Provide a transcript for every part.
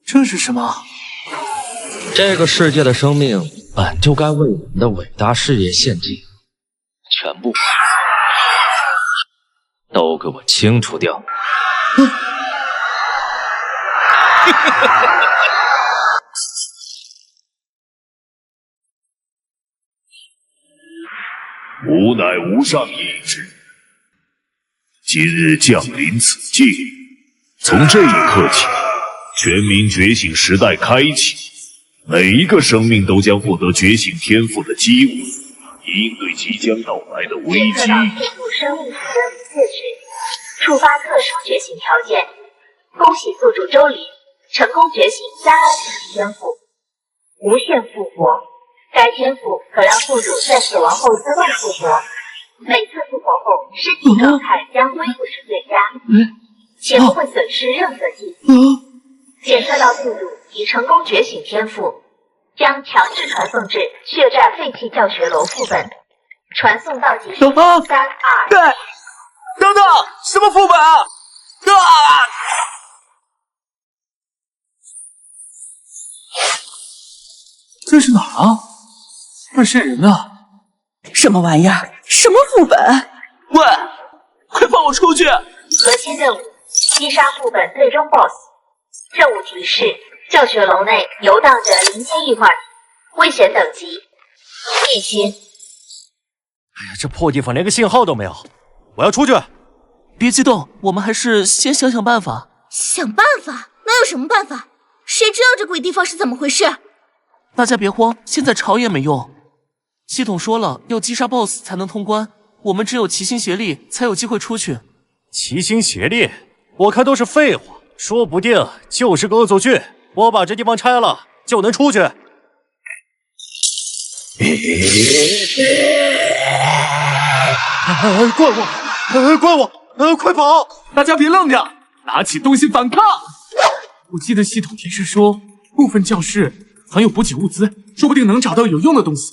这是什么？这个世界的生命本就该为我们的伟大事业献祭，全部都给我清除掉！吾乃无上意志，今日降临此界，从这一刻起，全民觉醒时代开启，每一个生命都将获得觉醒天赋的机会，以应对即将到来的危机。进入生命体的4值，触发特殊觉醒条件。恭喜宿主周林成功觉醒加拉体天赋，无限复活。该天赋可让宿主在死亡后自动复活，每次复活后身体状态将恢复至最佳，且不会损失任何技能。检测到宿主已成功觉醒天赋，将强制传送至血战废弃教学楼副本，传送倒计时3、2。对，等等，什么副本啊？这是哪儿啊？二圣人呢？什么玩意儿？什么副本？喂，快放我出去！核心任务：击杀副本最终 BOSS。任务提示：教学楼内游荡着灵机异化体，危险等级1星。哎呀，这破地方连个信号都没有，我要出去！别激动，我们还是先想想办法。想办法？能有什么办法？谁知道这鬼地方是怎么回事？大家别慌，现在吵也没用。系统说了，要击杀 BOSS 才能通关，我们只有齐心协力才有机会出去。齐心协力？我看都是废话，说不定就是个恶作剧。我把这地方拆了，就能出去。怪我！快跑！大家别愣着，拿起东西反抗！我记得系统提示说，部分教室藏有补给物资，说不定能找到有用的东西。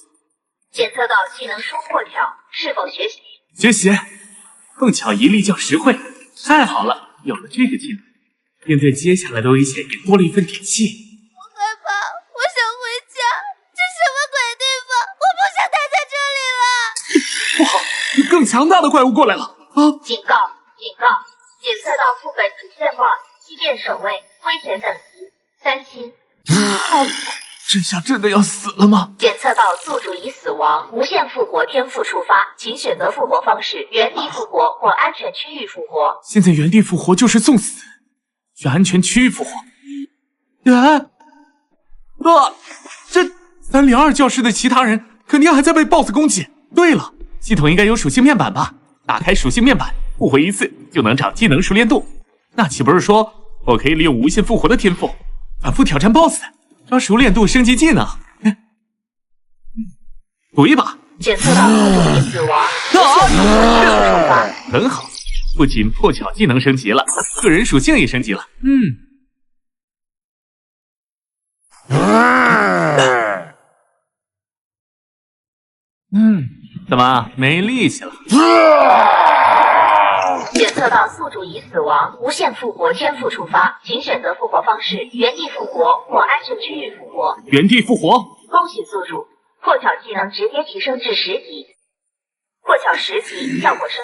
检测到技能书破条，是否学习？学习，碰巧一力较实惠，太好了！有了这个技能，面对接下来的危险也多了一份底气。我害怕，我想回家。这什么鬼地方？我不想待在这里了。不好，有更强大的怪物过来了！啊！警告！检测到副本主线 BOSS 畸变守卫，危险等级3星。这下真的要死了吗？检测到宿主已死亡，无限复活天赋触发，请选择复活方式：原地复活或安全区域复活。现在原地复活就是送死，去安全区域复活。这302教室的其他人肯定还在被 BOSS 攻击。对了，系统应该有属性面板吧？打开属性面板，复活一次就能长技能熟练度。那岂不是说我可以利用无限复活的天赋，反复挑战 BOSS， 让熟练度升级技能？赌一把。检测到宿主已死亡，很好，不仅破巧技能升级了，个人属性也升级了。怎么没力气了？检测到宿主已死亡，无限复活天赋触发，请选择复活方式：原地复活或安全区域复活。原地复活。恭喜宿主，破巧技能直接提升至10级，破巧10级效果升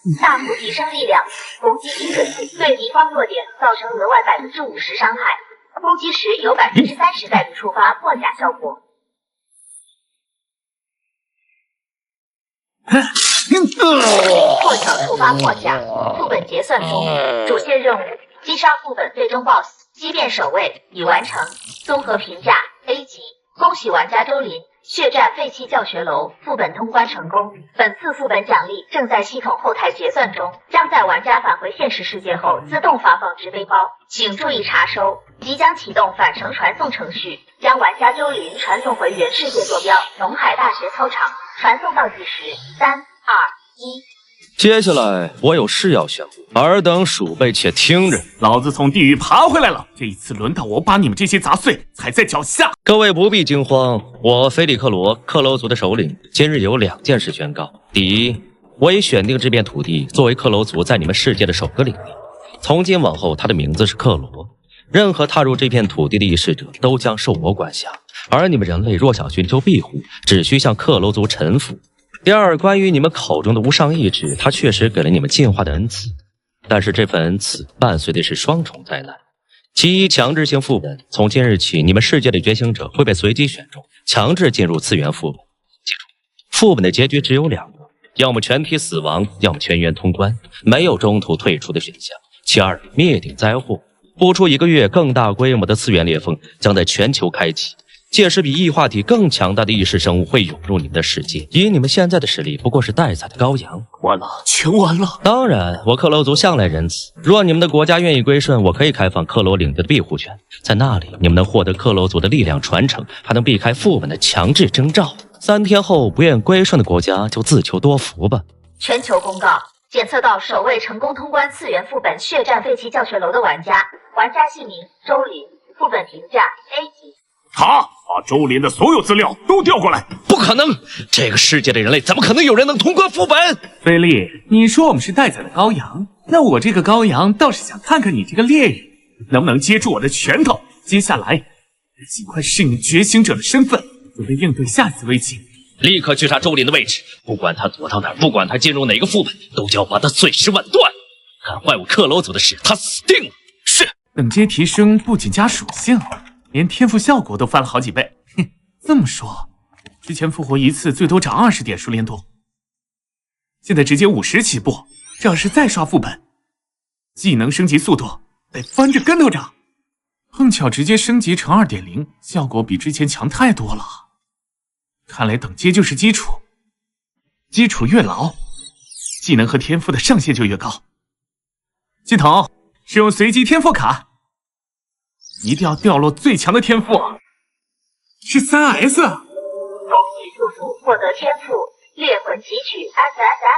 级，大幅提升力量，攻击精准度，对敌方弱点造成额外50%伤害，攻击时有30%概率触发破甲效果。破巧触发破甲，副本结算中。主线任务：击杀副本最终 BOSS， 畸变守卫已完成。综合评价 A 级。恭喜玩家周林血战废弃教学楼副本通关成功。本次副本奖励正在系统后台结算中，将在玩家返回现实世界后自动发放至背包，请注意查收。即将启动返程传送程序，将玩家周林传送回原世界坐标农海大学操场，传送倒计时3、2、1。接下来我有事要宣布，尔等鼠辈且听着，老子从地狱爬回来了，这一次轮到我把你们这些杂碎踩在脚下。各位不必惊慌，我菲利克罗克罗族的首领今日有2件事宣告：第一，我已选定这片土地作为克罗族在你们世界的首个领地。从今往后，它的名字是克罗。任何踏入这片土地的异世者都将受我管辖，而你们人类若想寻求庇护，只需向克罗族臣服。第二，关于你们口中的无上意志，它确实给了你们进化的恩赐，但是这份恩赐伴随的是双重灾难。其一，强制性副本，从今日起，你们世界的觉醒者会被随机选中，强制进入次元副本。记住，副本的结局只有两个，要么全体死亡，要么全员通关，没有中途退出的选项。其二，灭顶灾祸，不出1个月，更大规模的次元裂缝将在全球开启，届时比异化体更强大的异世生物会涌入你们的世界。以你们现在的实力，不过是待宰的羔羊。完了，全完了。当然，我克罗族向来仁慈，若你们的国家愿意归顺，我可以开放克罗领地的庇护权，在那里你们能获得克罗族的力量传承，还能避开副本的强制征召。3天后，不愿归顺的国家就自求多福吧。全球公告：检测到首位成功通关次元副本血战废弃教学楼的玩家，玩家姓名周林，副本评价 A 级。把周林的所有资料都调过来。不可能，这个世界的人类怎么可能有人能通关副本？菲利，你说我们是待宰的羔羊，那我这个羔羊倒是想看看你这个猎人能不能接住我的拳头。接下来尽快适应觉醒者的身份，准备应对下一次危机。立刻去查周林的位置，不管他躲到哪儿，不管他进入哪个副本，都要把他碎尸万段。敢坏我克罗族的事，他死定了。是。等阶提升不仅加属性，连天赋效果都翻了好几倍。哼，这么说，之前复活一次最多涨20点熟练度，现在直接50起步。这要是再刷副本，技能升级速度得翻着跟头涨。碰巧直接升级成 2.0， 效果比之前强太多了。看来等阶就是基础，基础越牢，技能和天赋的上限就越高。系统使用随机天赋卡，一定要掉落最强的天赋，是 3S。 恭喜宿主获得天赋猎魂汲取 SSS。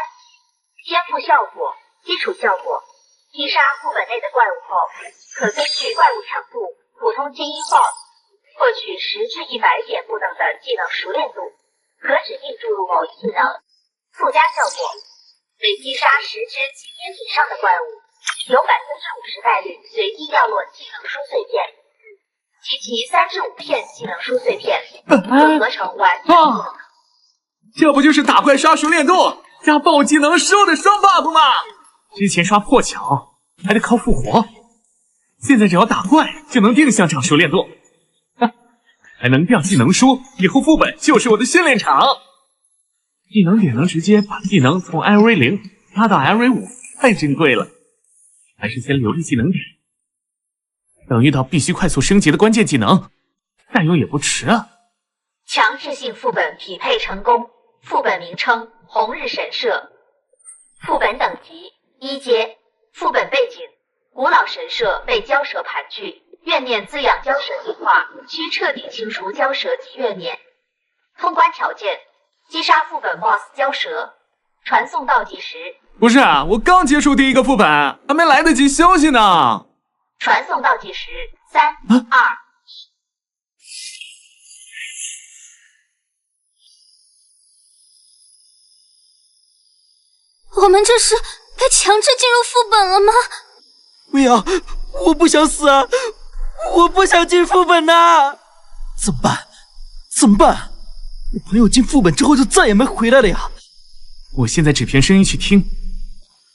天赋效果：基础效果，击杀副本内的怪物后，可根据怪物强度、普通精英 BOSS 获取10至100点不等的技能熟练度，可指定注入某一技能。附加效果：每击杀10只级别以上的怪物，有50%概率随机掉落技能书碎片，集齐3至5片技能书碎片，组合成完整技能。这不就是打怪刷熟练度加爆技能收的双 buff 吗？之前刷破墙还得靠复活，现在只要打怪就能定向涨熟练度，还能掉技能书，以后副本就是我的训练场。技能点能直接把技能从 LV 0拉到 LV 5，太珍贵了，还是先留着技能点，等遇到必须快速升级的关键技能再用也不迟啊。强制性副本匹配成功，副本名称红日神社，副本等级1阶，副本背景古老神社被蛟蛇盘踞，怨念滋养蛟蛇进化，需彻底清除蛟蛇及怨念。通关条件：击杀副本 BOSS 蛟蛇，传送倒计时。不是啊，我刚结束第一个副本，还没来得及休息呢。传送倒计时3、2、1。我们这是被强制进入副本了吗？不要，我不想死啊！我不想进副本呐！怎么办？怎么办？我朋友进副本之后就再也没回来了呀！我现在只凭声音去听，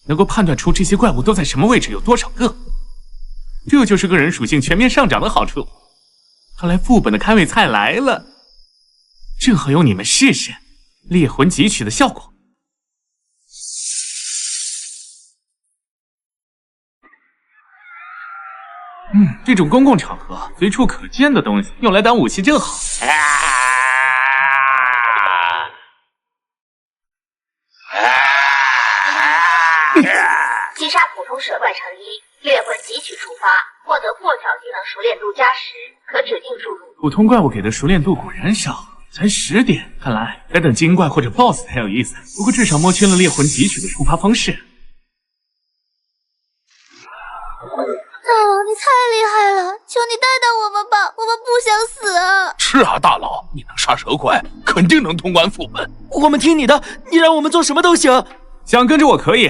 能够判断出这些怪物都在什么位置，有多少个。这就是个人属性全面上涨的好处。看来副本的开胃菜来了，正好用你们试试猎魂汲取的效果。这种公共场合随处可见的东西用来当武器正好。击杀普通蛇怪乘1，猎魂汲取触发，获得破晓技能熟练度加10，可指定注入。普通怪物给的熟练度果然少，才10点，看来得等精怪或者 BOSS 才有意思。不过至少摸清了猎魂汲取的触发方式。大佬，你太厉害了，求你带带我们吧，我们不想死啊！是啊，大佬，你能杀蛇怪，肯定能通关副本。我们听你的，你让我们做什么都行。想跟着我可以，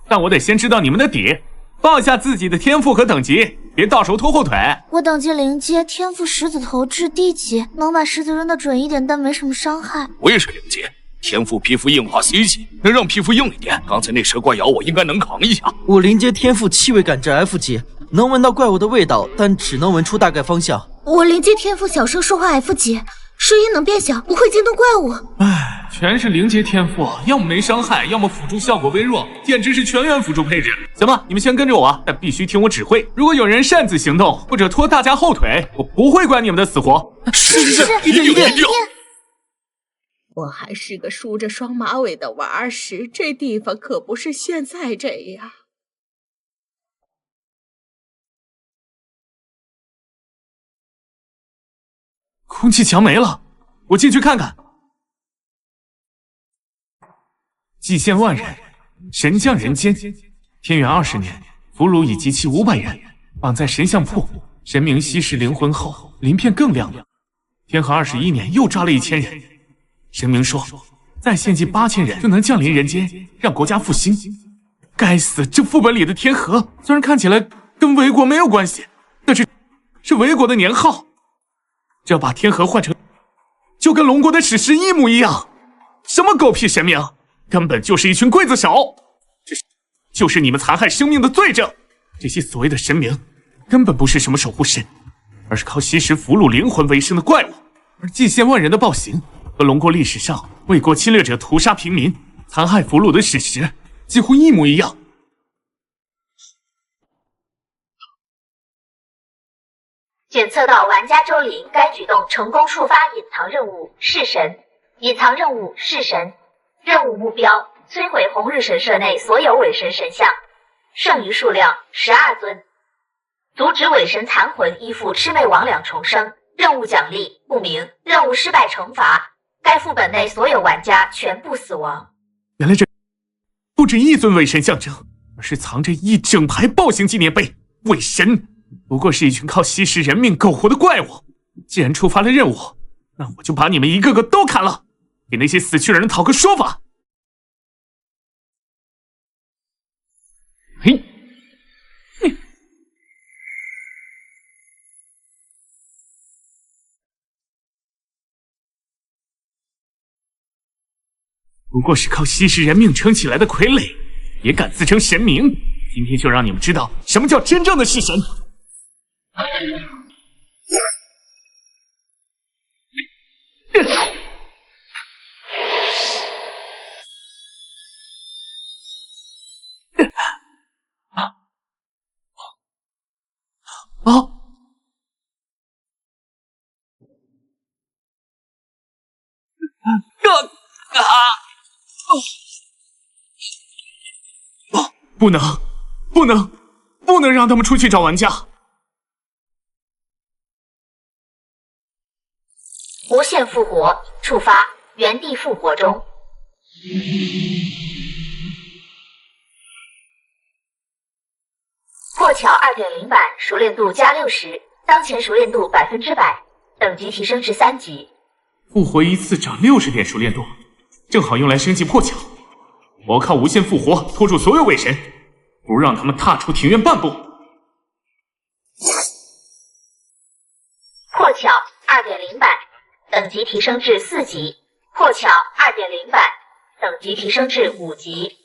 但我得先知道你们的底，报一下自己的天赋和等级，别到时候拖后腿。我等级0阶，天赋石子投掷低级，能把石子扔得准一点，但没什么伤害。我也是0阶，天赋皮肤硬化 C 级，能让皮肤硬一点。刚才那蛇怪咬我，应该能扛一下。我0阶天赋气味感知 F 级，能闻到怪物的味道，但只能闻出大概方向。我0阶天赋小声说话 F 级，声音能变小，不会惊动怪物。唉，全是0阶天赋，要么没伤害，要么辅助效果微弱，简直是全员辅助配置。行吧，你们先跟着我，但必须听我指挥。如果有人擅自行动或者拖大家后腿，我不会管你们的死活。是，一定。我还是个梳着双马尾的娃儿时，这地方可不是现在这样。空气墙没了，我进去看看。祭献万人，神降人间。天元20年，俘虏已集齐500人，绑在神像铺。神明吸食灵魂后，鳞片更亮了。天河21年又抓了1000人。神明说，再献祭8000人就能降临人间，让国家复兴。该死，这副本里的天河虽然看起来跟维国没有关系，但是维国的年号。这把天河换成就跟龙国的史诗一模一样，什么狗屁神明，根本就是一群刽子手，这就是你们残害生命的罪证。这些所谓的神明根本不是什么守护神，而是靠吸食俘虏灵魂为生的怪物。而祭献万人的暴行和龙国历史上魏国侵略者屠杀平民、残害俘虏的史实几乎一模一样。检测到玩家周林该举动成功触发隐藏任务弑神。隐藏任务弑神，任务目标摧毁红日神社内所有伪神神像，剩余数量12尊，阻止伪神残魂依附魑魅魍魉重生。任务奖励不明，任务失败惩罚，该副本内所有玩家全部死亡。原来这不止一尊伪神象征，而是藏着一整排暴行纪念碑。伪神不过是一群靠吸食人命苟活的怪物。既然触发了任务，那我就把你们一个个都砍了，给那些死去人讨个说法。嘿，不过是靠吸食人命撑起来的傀儡，也敢自称神明？今天就让你们知道什么叫真正的弑神！不能让他们出去找玩家。无限复活触发，原地复活中。破巧 2.0 版熟练度加60，当前熟练度100%，等级提升至3级。复活一次涨60点熟练度，正好用来升级破巧。我靠无限复活拖住所有伪神，不让他们踏出庭院半步。破巧 2.0 版等级提升至4级，破巧 2.0 版等级提升至5级。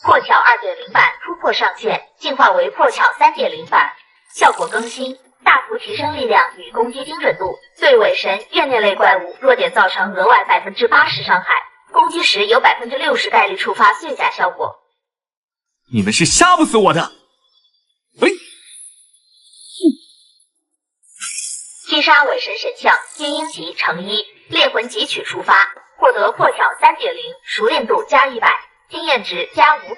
破巧 2.0 版突破上线，进化为破巧 3.0 版，效果更新，大幅提升力量与攻击精准度，对伪神、怨念类怪物弱点造成额外80%伤害，攻击时有60%概率触发碎甲效果。你们是杀不死我的！击杀伪神神像，精英级乘1，猎魂汲取触发，获得破巧 3.0 熟练度加100，经验值加500。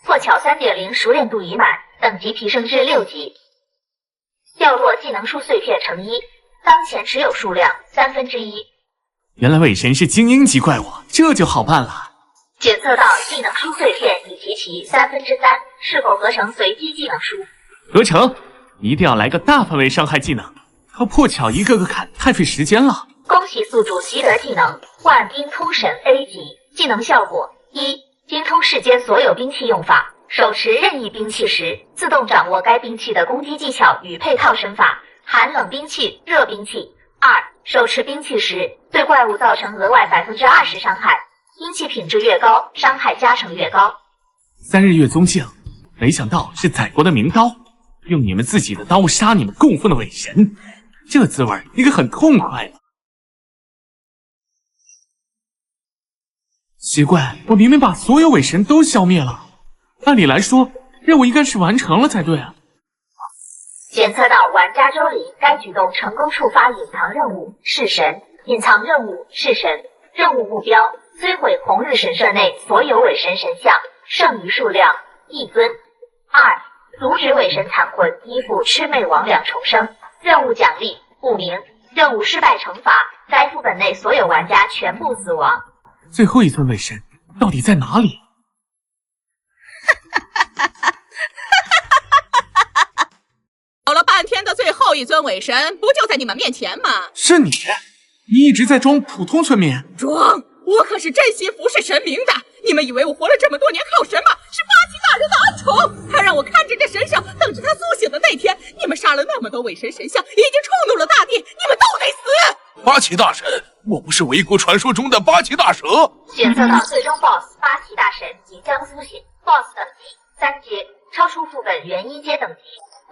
破巧 3.0 熟练度已满，等级提升至6级。掉落技能书碎片乘1，当前持有数量1/3。原来伪神是精英级怪物，这就好办了。检测到技能书碎片已集齐3/3，是否合成随机技能书？合成，一定要来个大范围伤害技能。靠破巧一个个砍太费时间了，恭喜宿主习得技能万兵突神 A 级，技能效果一，精通世间所有兵器用法，手持任意兵器时，自动掌握该兵器的攻击技巧与配套身法，含冷兵器、热兵器。二，手持兵器时，对怪物造成额外20%伤害，兵器品质越高，伤害加成越高。3日月宗镜，没想到是宰国的名刀，用你们自己的刀杀你们供奉的伪神，这滋味应该很痛快吧？奇怪，我明明把所有伪神都消灭了，按理来说任务应该是完成了才对啊。检测到玩家周林该举动成功触发隐藏任务弑神，隐藏任务弑神，任务目标摧毁红日神社内所有伪神神像，剩余数量1尊。二，阻止伪神残魂依附魑魅魍魉重生，任务奖励不明，任务失败惩罚该副本内所有玩家全部死亡。最后一尊伪神到底在哪里？找了半天的最后一尊伪神，不就在你们面前吗？是你一直在装普通村民。装？我可是真心服侍神明的。你们以为我活了这么多年靠什么？是八岐大人的恩宠。他让我看着这神像，等着他苏醒的那天。你们杀了那么多伪神神像，已经触怒了大地，你们都得死！八岐大神，我不是维国传说中的八岐大蛇。检测到最终 BOSS 八岐大神即将苏醒 ，BOSS 等级3阶，超出副本原1阶等级。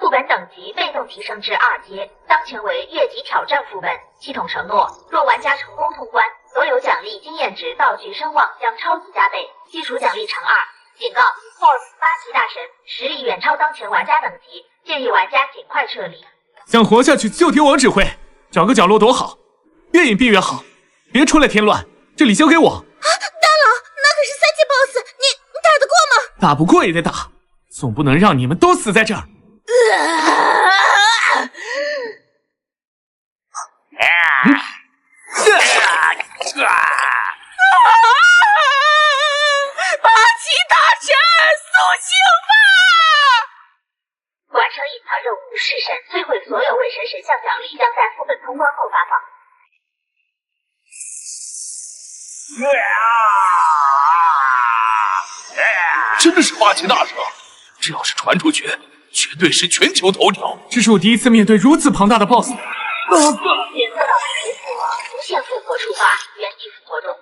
副本等级被动提升至2阶，当前为越级挑战副本。系统承诺，若玩家成功通关，所有奖励经验值、道具、声望将超级加倍，基础奖励乘2。警告 ：BOSS 八岐大神实力远超当前玩家等级，建议玩家尽快撤离。想活下去就听我指挥，找个角落躲好，越隐蔽越好，别出来添乱。这里交给我。大佬，那可是3级 BOSS， 你打得过吗？打不过也得打，总不能让你们都死在这儿。八岐大神苏醒吧！完成隐藏任务弑神，摧毁所有伪神神像奖励将在副本通关后发放。真的是八岐大蛇，这要是传出去，绝对是全球头条。这是我第一次面对如此庞大的 BOSS。检测到水复活，无限复活触发，原地复活中。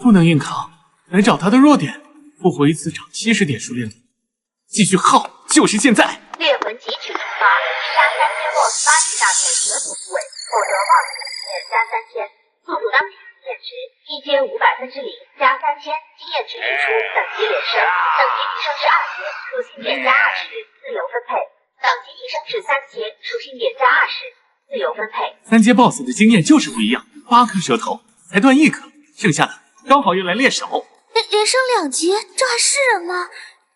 不能硬扛，来找他的弱点，复活一次涨70点熟练度，继续耗，就是现在。猎魂汲取触发，杀3阶 BOSS 八岐大神蛇族部位，否则 BOSS 经验加3000，宿主当前经验值1阶0%加3000，经验值支出等级连胜，等级提升至2阶，属性点加20，自由分配。等级提升至3阶，属性点加20，自由分配。3阶 BOSS 的经验就是不一样，8颗舌头才断1颗，剩下的刚好用来练手。连升2级，这还是人吗？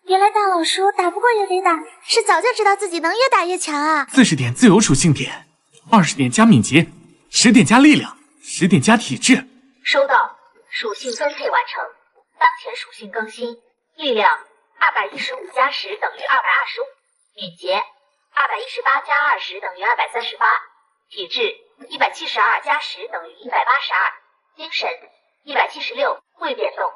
原来大老叔打不过也得打，是早就知道自己能越打越强啊！40点自由属性点，20点加敏捷，10点加力量，10点加体质。收到，属性分配完成。当前属性更新：力量215加10等于225，敏捷218加20等于238，体质172加10等于182，精神176，未变动。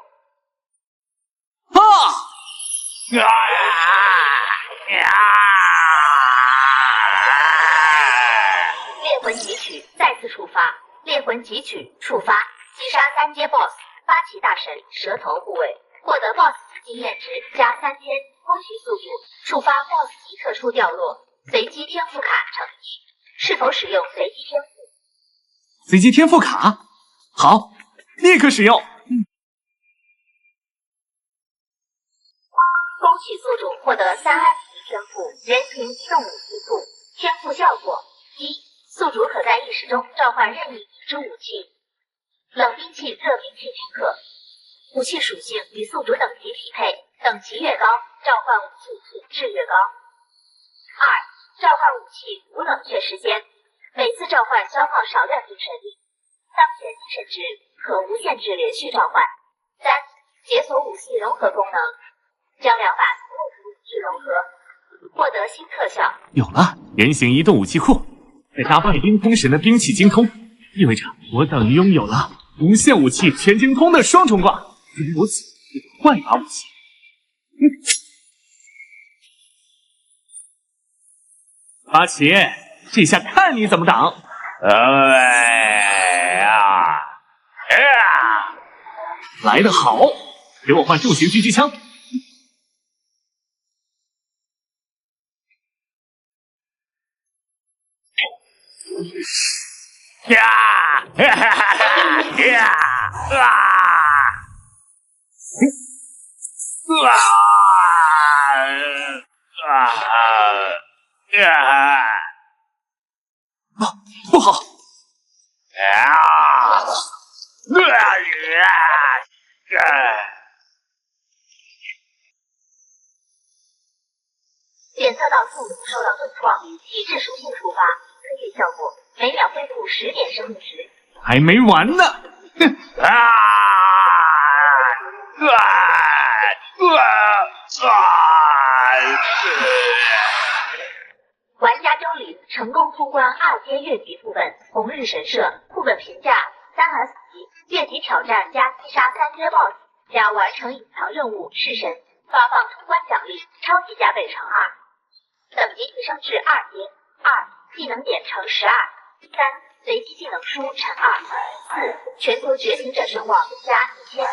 猎魂汲取再次触发，猎魂汲取触发，击杀3阶 BOSS 八岐大神蛇头部位，获得 BOSS 级经验值加3000。恭喜宿主触发 BOSS 级特殊掉落，随机天赋卡乘1，是否使用随机天赋？随机天赋卡，好，立刻使用。恭喜宿主获得3安级天赋人形移动武器库，天赋效果1，宿主可在意识中召唤任意已知武器，冷兵器、热兵器均可，武器属性与宿主等级匹配，等级越高，召唤武器品质越高。2，召唤武器无冷却时间，每次召唤消耗少量精神力，当前精神值可无限制连续召唤。3，解锁武器融合功能，将2把木质武器融合，获得新特效。有了，人形移动武器库，再加外冰通神的兵器精通，意味着我等于拥有了无限武器全精通的双重挂。如此，换一把武器。八旗，这下看你怎么挡！来得好，给我换重型狙击枪。不好！检测到速度受到重创，体质属性触发，刺激效果，每秒恢复10点生命值。还没完呢！玩家周林成功通关2阶越级副本红日神社，副本评价3S 级，越级挑战加击杀3阶 BOSS 加完成隐藏任务弑神，发放通关奖励超级加倍乘2，等级提升至2阶，2技能点乘12，3随机技能书乘2，4全球觉醒者声望加1500，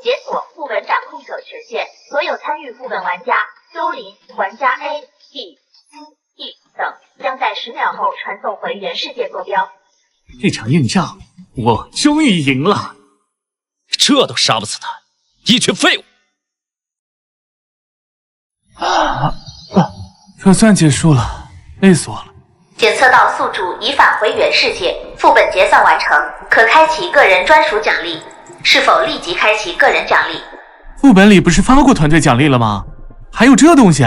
解锁副本掌控者权限，所有参与副本玩家周林玩家 A、B、C、E 等将在10秒后传送回原世界坐标。这场硬仗我终于赢了，这都杀不死他，一群废物！可算结束了，累死我了。检测到宿主已返回原世界，副本结算完成，可开启个人专属奖励。是否立即开启个人奖励？副本里不是发过团队奖励了吗？还有这东西？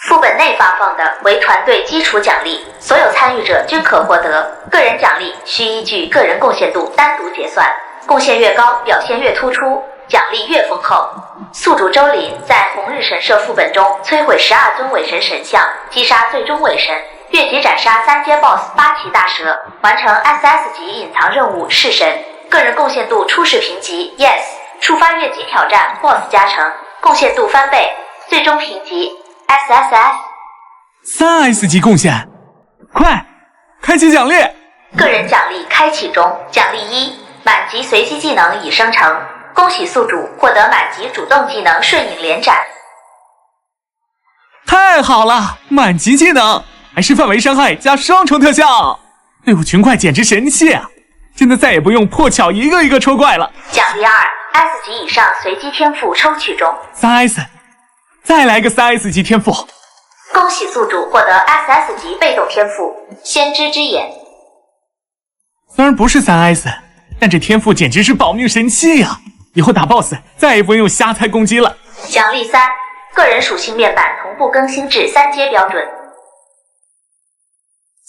副本内发放的为团队基础奖励，所有参与者均可获得。个人奖励需依据个人贡献度单独结算，贡献越高，表现越突出，奖励越丰厚。宿主周林在红日神社副本中摧毁12尊伪神神像，击杀最终伪神，越级斩杀3阶 BOSS 八岐大蛇，完成 SS 级隐藏任务弑神。个人贡献度初始评级 Yes， 触发越级挑战 BOSS 加成，贡献度翻倍，最终评级 SSS。3S 级贡献，快开启奖励！个人奖励开启中，奖励1，满级随机技能已生成，恭喜宿主获得满级主动技能瞬影连斩。太好了，满级技能还是范围伤害加双重特效，对付群怪简直神器啊！真的再也不用破巧一个一个抽怪了。奖励2， S 级以上随机天赋抽取中。3S， 再来个3S 级天赋。恭喜宿主获得 SS 级被动天赋先知之眼。虽然不是3S， 但这天赋简直是保命神器呀！以后打 BOSS 再也不用瞎猜攻击了。奖励3，个人属性面板同步更新至3阶标准。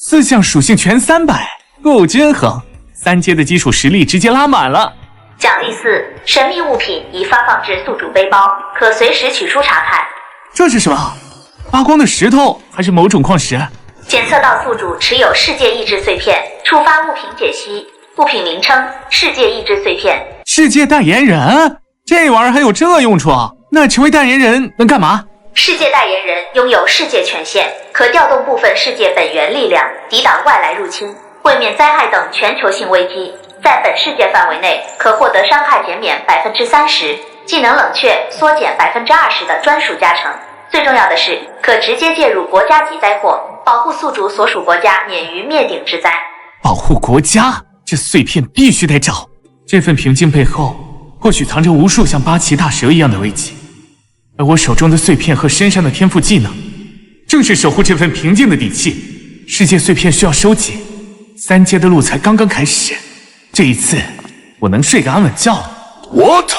4项属性全300，够均衡。3阶的基础实力直接拉满了。奖励4，神秘物品已发放至宿主背包，可随时取出查看。这是什么？发光的石头还是某种矿石？检测到宿主持有世界意志碎片，触发物品解析，物品名称世界意志碎片。世界代言人？这玩意儿还有这用处？那成为代言人能干嘛？世界代言人拥有世界权限，可调动部分世界本源力量，抵挡外来入侵，卫冕灾害等全球性危机。在本世界范围内，可获得伤害减免30%，技能冷却缩减20%的专属加成。最重要的是，可直接介入国家级灾祸，保护宿主所属国家免于灭顶之灾。保护国家，这碎片必须得找。这份平静背后，或许藏着无数像八岐大蛇一样的危机。而我手中的碎片和身上的天赋技能，正是守护这份平静的底气。世界碎片需要收集，3阶的路才刚刚开始。这一次，我能睡个安稳觉了。What？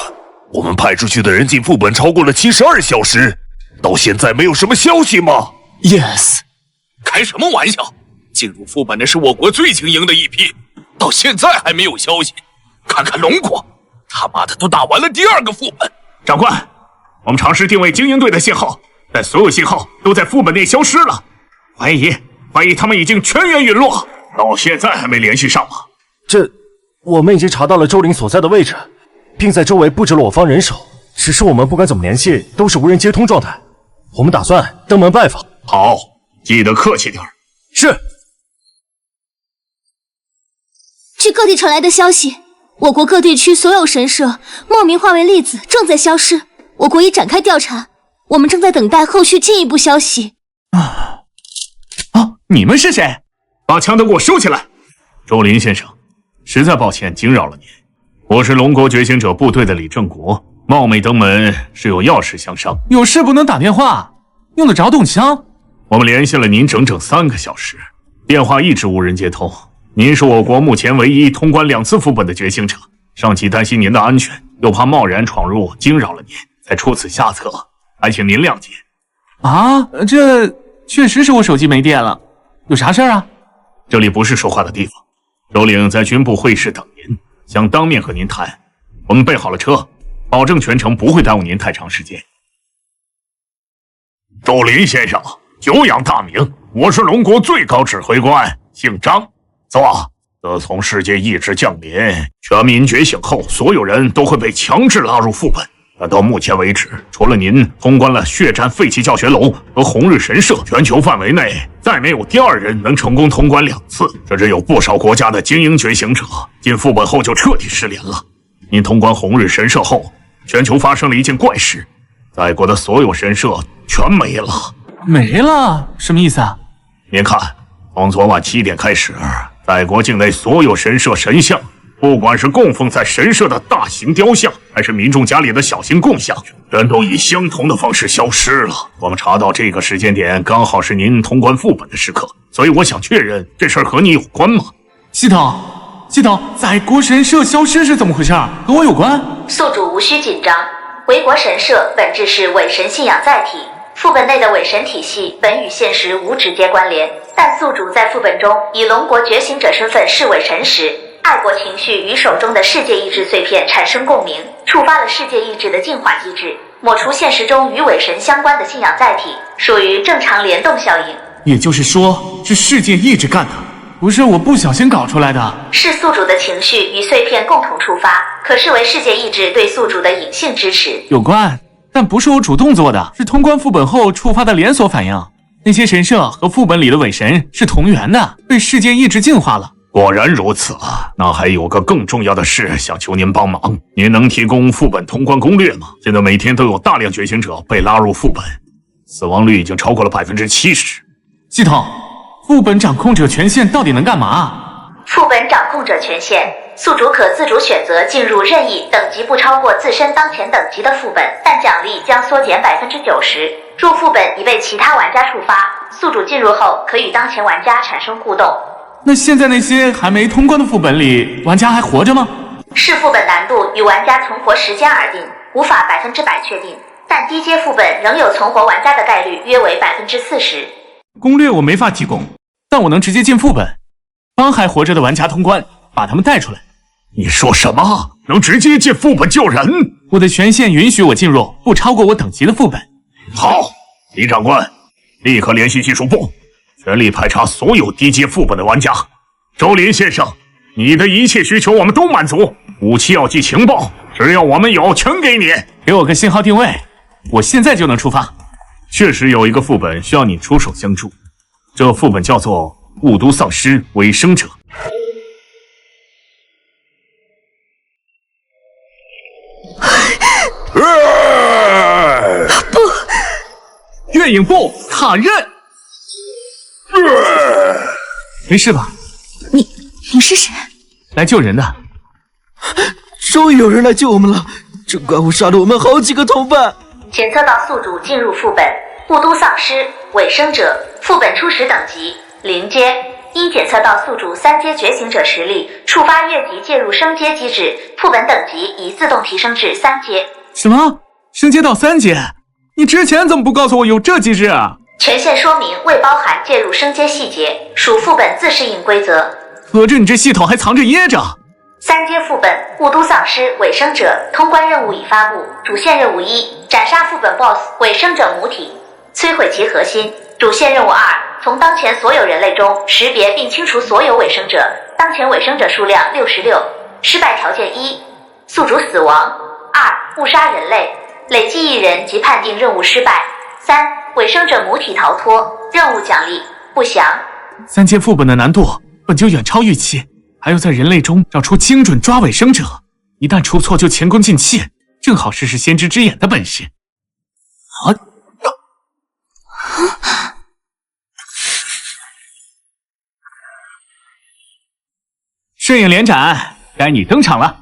我们派出去的人进副本超过了72小时，到现在没有什么消息吗 ？Yes。开什么玩笑？进入副本的是我国最精英的一批，到现在还没有消息。看看龙国，他妈的都打完了第2个副本。长官，我们尝试定位精英队的信号，但所有信号都在副本内消失了，怀疑怀疑他们已经全员陨落，到现在还没联系上吗？我们已经查到了周玲所在的位置，并在周围布置了我方人手，只是我们不管怎么联系，都是无人接通状态。我们打算登门拜访。好，记得客气点。是。据各地传来的消息，我国各地区所有神社莫名化为粒子，正在消失。我国已展开调查，我们正在等待后续进一步消息。你们是谁？把枪都给我收起来！周林先生，实在抱歉惊扰了您。我是龙国觉醒者部队的李正国，冒昧登门是有要事相商。有事不能打电话，用得着动枪？我们联系了您整整3个小时，电话一直无人接通。您是我国目前唯一通关2次副本的觉醒者，上级担心您的安全，又怕贸然闯入惊扰了您，才出此下策，还请您谅解。这确实是我手机没电了，有啥事儿啊？这里不是说话的地方，首领在军部会室等您，想当面和您谈。我们备好了车，保证全程不会耽误您太长时间。周林先生，久仰大名，我是龙国最高指挥官，姓张。坐。自从世界意志降临，全民觉醒后，所有人都会被强制拉入副本。但到目前为止，除了您通关了血战废弃教学楼和红日神社，全球范围内再没有第2人能成功通关2次。甚至有不少国家的精英觉醒者进副本后就彻底失联了。您通关红日神社后，全球发生了一件怪事，在国的所有神社全没了。没了？什么意思啊？您看，从昨晚7点开始，在国境内所有神社神像，不管是供奉在神社的大型雕像，还是民众家里的小型供像，全都以相同的方式消失了。我们查到这个时间点刚好是您通关副本的时刻，所以我想确认这事儿和你有关吗？系统，在国神社消失是怎么回事？和我有关？宿主无需紧张，为国神社本质是伪神信仰载体，副本内的伪神体系本与现实无直接关联，但宿主在副本中以龙国觉醒者身份视伪神时，爱国情绪与手中的世界意志碎片产生共鸣，触发了世界意志的净化机制，抹除现实中与伪神相关的信仰载体，属于正常联动效应。也就是说，是世界意志干的，不是我不小心搞出来的。是宿主的情绪与碎片共同触发，可视为世界意志对宿主的隐性支持。有关，但不是我主动做的，是通关副本后触发的连锁反应。那些神社和副本里的伪神是同源的，被世界意志净化了。果然如此啊！那还有个更重要的事想求您帮忙，您能提供副本通关攻略吗？现在每天都有大量觉醒者被拉入副本，死亡率已经超过了70%。系统，副本掌控者权限到底能干嘛？副本掌控者权限，宿主可自主选择进入任意等级不超过自身当前等级的副本，但奖励将缩减90%。入副本已被其他玩家触发，宿主进入后可与当前玩家产生互动。那现在那些还没通关的副本里，玩家还活着吗？是副本难度与玩家存活时间而定，无法100%确定，但低阶副本仍有存活玩家的概率约为40%。攻略我没法提供，但我能直接进副本，帮还活着的玩家通关，把他们带出来。你说什么？能直接进副本救人？我的权限允许我进入不超过我等级的副本。好，李长官，立刻联系技术部，全力排查所有低阶副本的玩家。周林先生，你的一切需求我们都满足，武器、药剂、情报，只要我们有，全给你。给我个信号定位，我现在就能出发。确实有一个副本需要你出手相助，这副本叫做雾都丧尸伪生者。不，月影部卡刃。没事吧？你是谁？来救人的。终于有人来救我们了，这怪物杀了我们好几个同伴。检测到宿主进入副本雾都丧尸伪生者，副本初始等级0阶，因检测到宿主3阶觉醒者实力，触发越级介入升阶机制，副本等级已自动提升至3阶。什么？升阶到3阶？你之前怎么不告诉我有这机制啊？权限说明未包含介入升阶细节，属副本自适应规则。合着你这系统还藏着掖着。3阶副本雾都丧尸伪生者通关任务已发布，主线任务1：斩杀副本 BOSS 伪生者母体，摧毁其核心；主线任务2：从当前所有人类中识别并清除所有伪生者。当前伪生者数量66。失败条件1：宿主死亡。2：误杀人类，累计1人即判定任务失败。3：伪生者母体逃脱，任务奖励不详。3件副本的难度本就远超预期，还要在人类中找出精准抓伪生者，一旦出错就前功尽弃，正好试试先知之眼的本事。摄影连斩，该你登场了。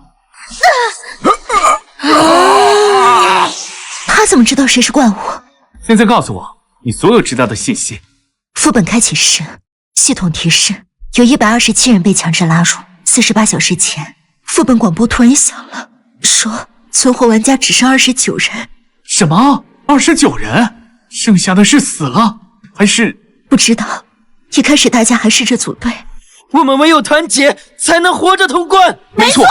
他怎么知道谁是怪物？现在告诉我你所有知道的信息。副本开启时，系统提示有127人被强制拉入。48小时前，副本广播突然响了，说存活玩家只剩29人。什么？29人？剩下的是死了还是？不知道。一开始大家还试着组队。我们唯有团结才能活着通关。没错，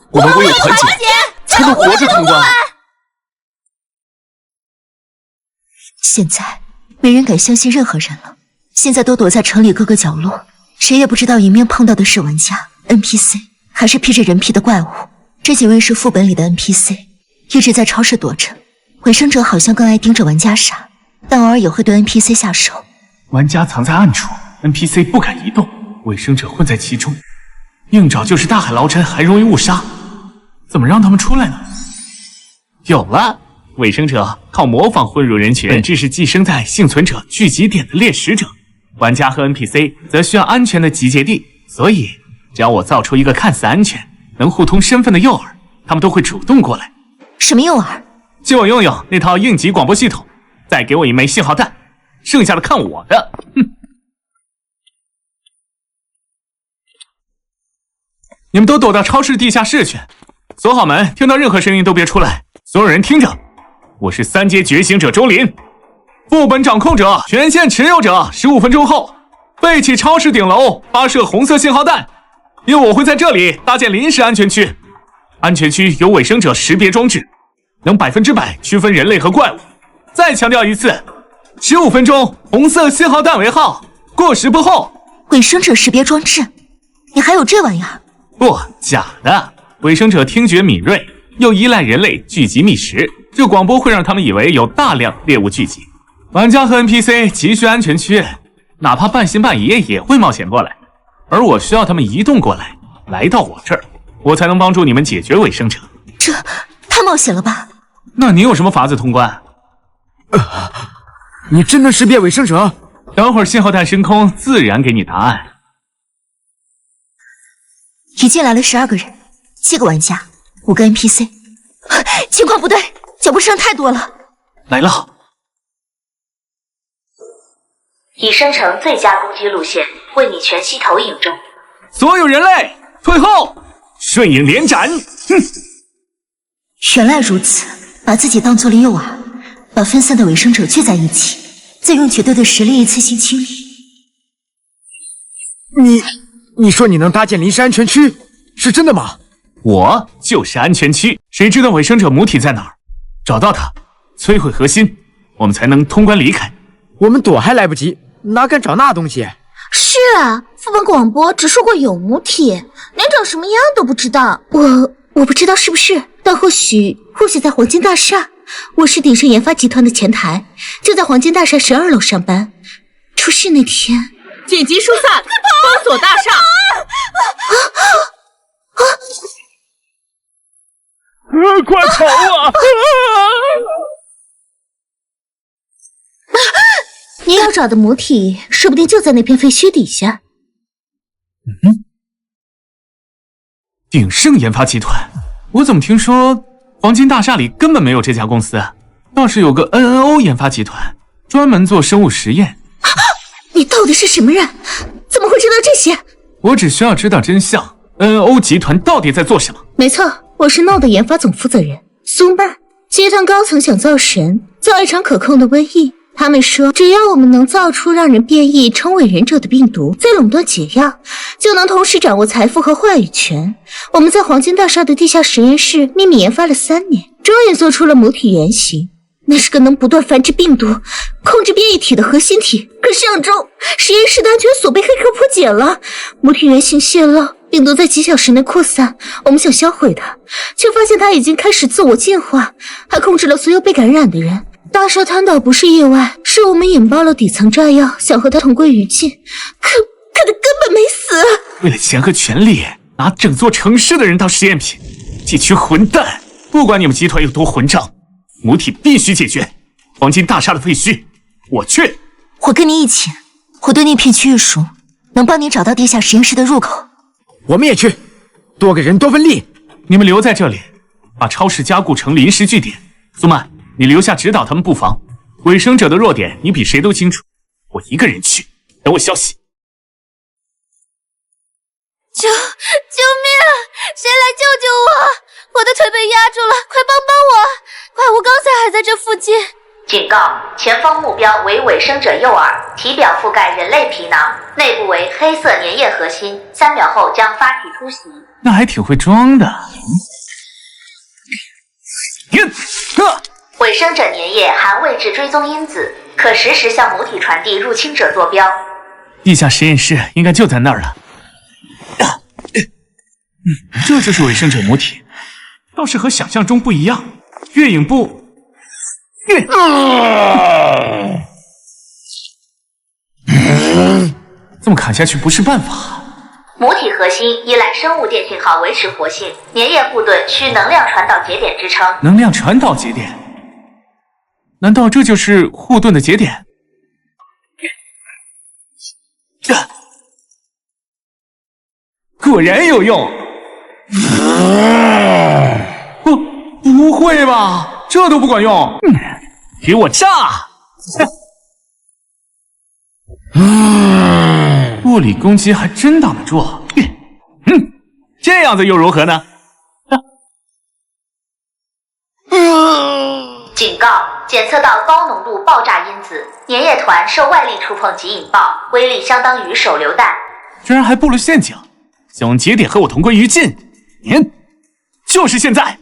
我们唯有团结才能活着通关。现在没人敢相信任何人了，现在都躲在城里各个角落，谁也不知道迎面碰到的是玩家、NPC 还是披着人皮的怪物。这几位是副本里的 NPC， 一直在超市躲着。伪生者好像更爱盯着玩家杀，但偶尔也会对 NPC 下手。玩家藏在暗处， NPC 不敢移动，伪生者混在其中，硬找就是大海捞针，还容易误杀。怎么让他们出来呢？有了，伪生者靠模仿混入人群，本质是寄生在幸存者聚集点的猎食者。玩家和 NPC 则需要安全的集结地，所以只要我造出一个看似安全、能互通身份的诱饵，他们都会主动过来。什么诱饵？借我用用那套应急广播系统，再给我一枚信号弹，剩下的看我的。哼！你们都躲到超市地下室去，锁好门，听到任何声音都别出来。所有人听着，我是3阶觉醒者周林，副本掌控者、权限持有者，15分钟后背起超市顶楼发射红色信号弹，因为我会在这里搭建临时安全区。安全区有伪生者识别装置，能100%区分人类和怪物。再强调一次，15分钟，红色信号弹为号，过时不候。伪生者识别装置？你还有这玩意儿？不，假的。伪生者听觉敏锐，又依赖人类聚集觅食，这广播会让他们以为有大量猎物聚集。玩家和 NPC 急需安全区，哪怕半信半疑也会冒险过来，而我需要他们移动过来，来到我这儿，我才能帮助你们解决伪生者。这太冒险了吧？那你有什么法子通关？你真能识别伪生者？等会儿信号弹升空，自然给你答案。已经来了12个人，7个玩家，5个 NPC， 情况不对，脚步声太多了。来了。已生成最佳攻击路线，为你全息投影中。所有人类退后，瞬影连斩。哼！原来如此，把自己当做了诱饵，把分散的伪生者聚在一起，再用绝对的实力一次性清理。你说你能搭建临时安全区，是真的吗？我就是安全区，谁知道伪生者母体在哪儿？找到它，摧毁核心，我们才能通关离开。我们躲还来不及，哪敢找那东西？是啊，副本广播只说过有母体，连长什么样都不知道。我不知道是不是，但或许在黄金大厦。我是鼎盛研发集团的前台，就在黄金大厦12楼上班。出事那天，紧急疏散，封锁大厦。快跑啊！你要找的母体，说不定就在那片废墟底下。鼎盛研发集团，我怎么听说黄金大厦里根本没有这家公司？倒是有个 NNO 研发集团，专门做生物实验。你到底是什么人？怎么会知道这些？我只需要知道真相。NNO 集团到底在做什么？没错，我是 NO 的研发总负责人松瓣。集团高层想造神，造一场可控的瘟疫。他们说，只要我们能造出让人变异成伪人者的病毒，再垄断解药，就能同时掌握财富和话语权。我们在黄金大厦的地下实验室秘密研发了3年，终于做出了母体原型。那是个能不断繁殖病毒、控制变异体的核心体。可上周实验室的安全锁被黑客破解了，母体原型泄露，病毒在几小时内扩散。我们想销毁它，却发现它已经开始自我进化，还控制了所有被感染的人。大沙滩岛不是意外，是我们引爆了底层炸药，想和它同归于尽。可它根本没死。为了钱和权力，拿整座城市的人当实验品，这群混蛋！不管你们集团有多混账，母体必须解决。黄金大厦的废墟，我去。我跟你一起，我对那片区域熟，能帮你找到地下实验室的入口。我们也去，多个人多份力。你们留在这里，把超市加固成临时据点。苏曼，你留下指导他们布防。伪生者的弱点你比谁都清楚，我一个人去，等我消息。救命！谁来救救我！我的腿被压住了，快帮帮我！怪物刚才还在这附近。警告：前方目标为伪生者诱饵，体表覆盖人类皮囊，内部为黑色粘液核心，3秒后将发起突袭。那还挺会装的。伪生者粘液含位置追踪因子，可实时向母体传递入侵者坐标。地下实验室应该就在那儿了。这就是伪生者母体，倒是和想象中不一样。月影部，这么砍下去不是办法。母体核心依赖生物电信号维持活性，粘液护盾需能量传导节点支撑。能量传导节点？难道这就是护盾的节点？果然有用！不会吧？这都不管用？给我炸！物理攻击还真挡得住。这样子又如何呢？警告：检测到高浓度爆炸因子，粘液团受外力触碰即引爆，威力相当于手榴弹。居然还布了陷阱，想用节点和我同归于尽？就是现在！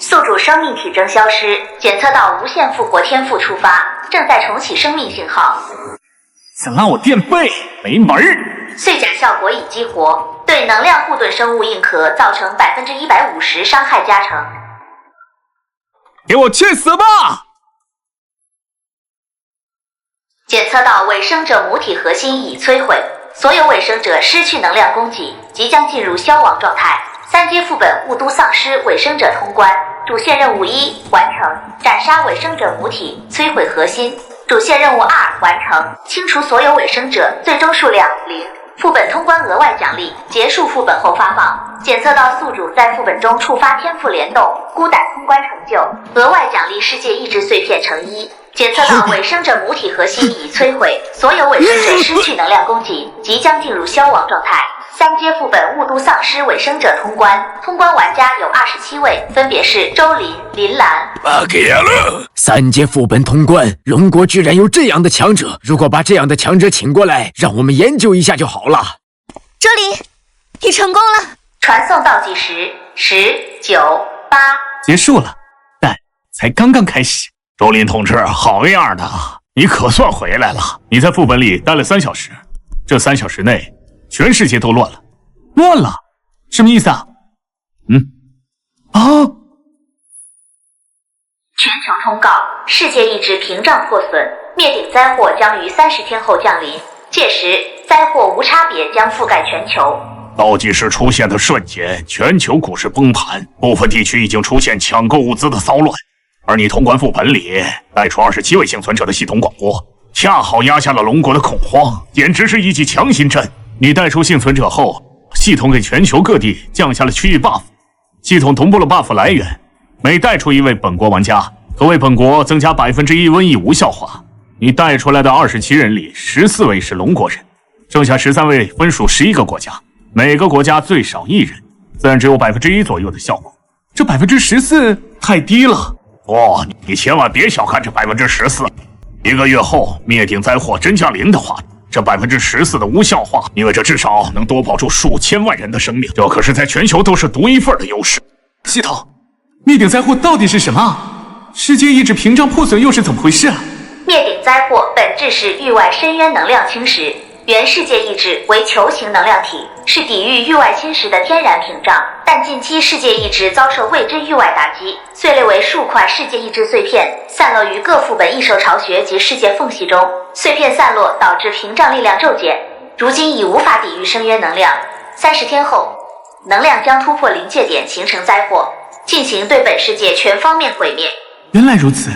宿主生命体征消失，检测到无限复活天赋触发，正在重启生命信号。想拉我垫背？没门儿！碎甲效果已激活，对能量护盾生物硬壳造成150%伤害加成。给我去死吧！检测到伪生者母体核心已摧毁，所有伪生者失去能量供给，即将进入消亡状态。3阶副本雾都丧尸伪生者通关，主线任务1完成，斩杀伪生者母体，摧毁核心。主线任务2完成，清除所有伪生者，最终数量0。副本通关额外奖励，结束副本后发放。检测到宿主在副本中触发天赋联动，孤胆通关成就，额外奖励世界意志碎片乘1。检测到伪生者母体核心已摧毁，所有伪生者失去能量供给，即将进入消亡状态。3阶副本雾都丧尸伪生者通关，通关玩家有27位，分别是周林、林兰。巴给了！3阶副本通关，龙国居然有这样的强者！如果把这样的强者请过来，让我们研究一下就好了。周林，你成功了！传送倒计时10、9、8，结束了，但才刚刚开始。周林同志，好样的，你可算回来了！你在副本里待了3小时，这3小时内，全世界都乱了。乱了？什么意思啊？全球通告：世界意志屏障破损，灭顶灾祸将于30天后降临，届时灾祸无差别将覆盖全球。倒计时出现的瞬间，全球股市崩盘，部分地区已经出现抢购物资的骚乱。而你通关副本里带出27位幸存者的系统广播，恰好压下了龙国的恐慌，简直是一记强心针。你带出幸存者后，系统给全球各地降下了区域 buff， 系统同步了 buff 来源，每带出一位本国玩家，可为本国增加1%瘟疫无效化。你带出来的27人里，14位是龙国人，剩下13位分属11个国家，每个国家最少1人，自然只有1%左右的效果。这14%太低了。你千万别小看这14%，1个月后灭顶灾祸真降临的话，这14%的无效化，意味着至少能多保住数千万人的生命，这可是在全球都是独一份的优势。系统，灭顶灾祸到底是什么？世界意志屏障破损又是怎么回事啊？灭顶灾祸本质是域外深渊能量侵蚀，原世界意志为球形能量体，是抵御域外侵蚀的天然屏障。但近期世界意志遭受未知域外打击，碎裂为数块世界意志碎片，散落于各副本异兽巢穴及世界缝隙中。碎片散落导致屏障力量骤减，如今已无法抵御深渊能量。30天后，能量将突破临界点，形成灾祸，进行对本世界全方面毁灭。原来如此，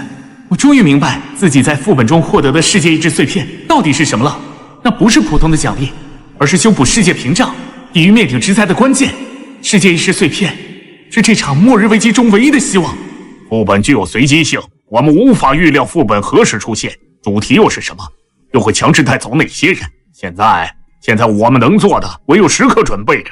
我终于明白自己在副本中获得的世界意志碎片到底是什么了。那不是普通的奖励，而是修补世界屏障、抵御灭顶之灾的关键。世界意识碎片是这场末日危机中唯一的希望。副本具有随机性，我们无法预料副本何时出现，主题又是什么，又会强制带走哪些人。现在我们能做的唯有时刻准备着。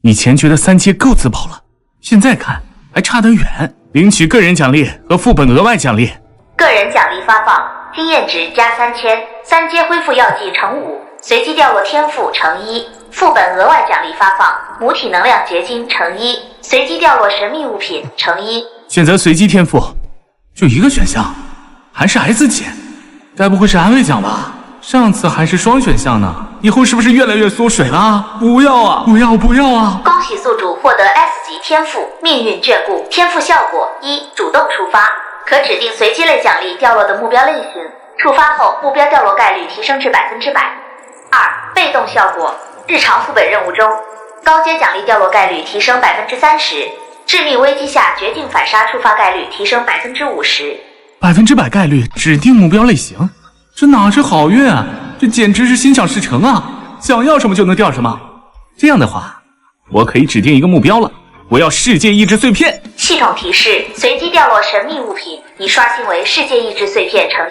以前觉得3阶够自保了，现在看还差得远。领取个人奖励和副本额外奖励。个人奖励发放：经验值加3000，3阶恢复药剂乘5，随机掉落天赋乘1。副本额外奖励发放：母体能量结晶乘1，随机掉落神秘物品乘1。选择随机天赋，就一个选项，还是 S 级？该不会是安慰奖吧？上次还是双选项呢，以后是不是越来越缩水了？不要啊！不要啊！恭喜宿主获得 S 级天赋命运眷顾。天赋效果：1. 主动触发，可指定随机类奖励掉落的目标类型，触发后目标掉落概率提升至100%。2. 被动效果，日常副本任务中，高阶奖励掉落概率提升30%，致命危机下决定反杀触发概率提升50%。100%概率指定目标类型，这哪是好运啊？这简直是心想事成啊！想要什么就能掉什么。这样的话，我可以指定一个目标了，我要世界意志碎片。系统提示：随机掉落神秘物品已刷新为世界意志碎片乘1。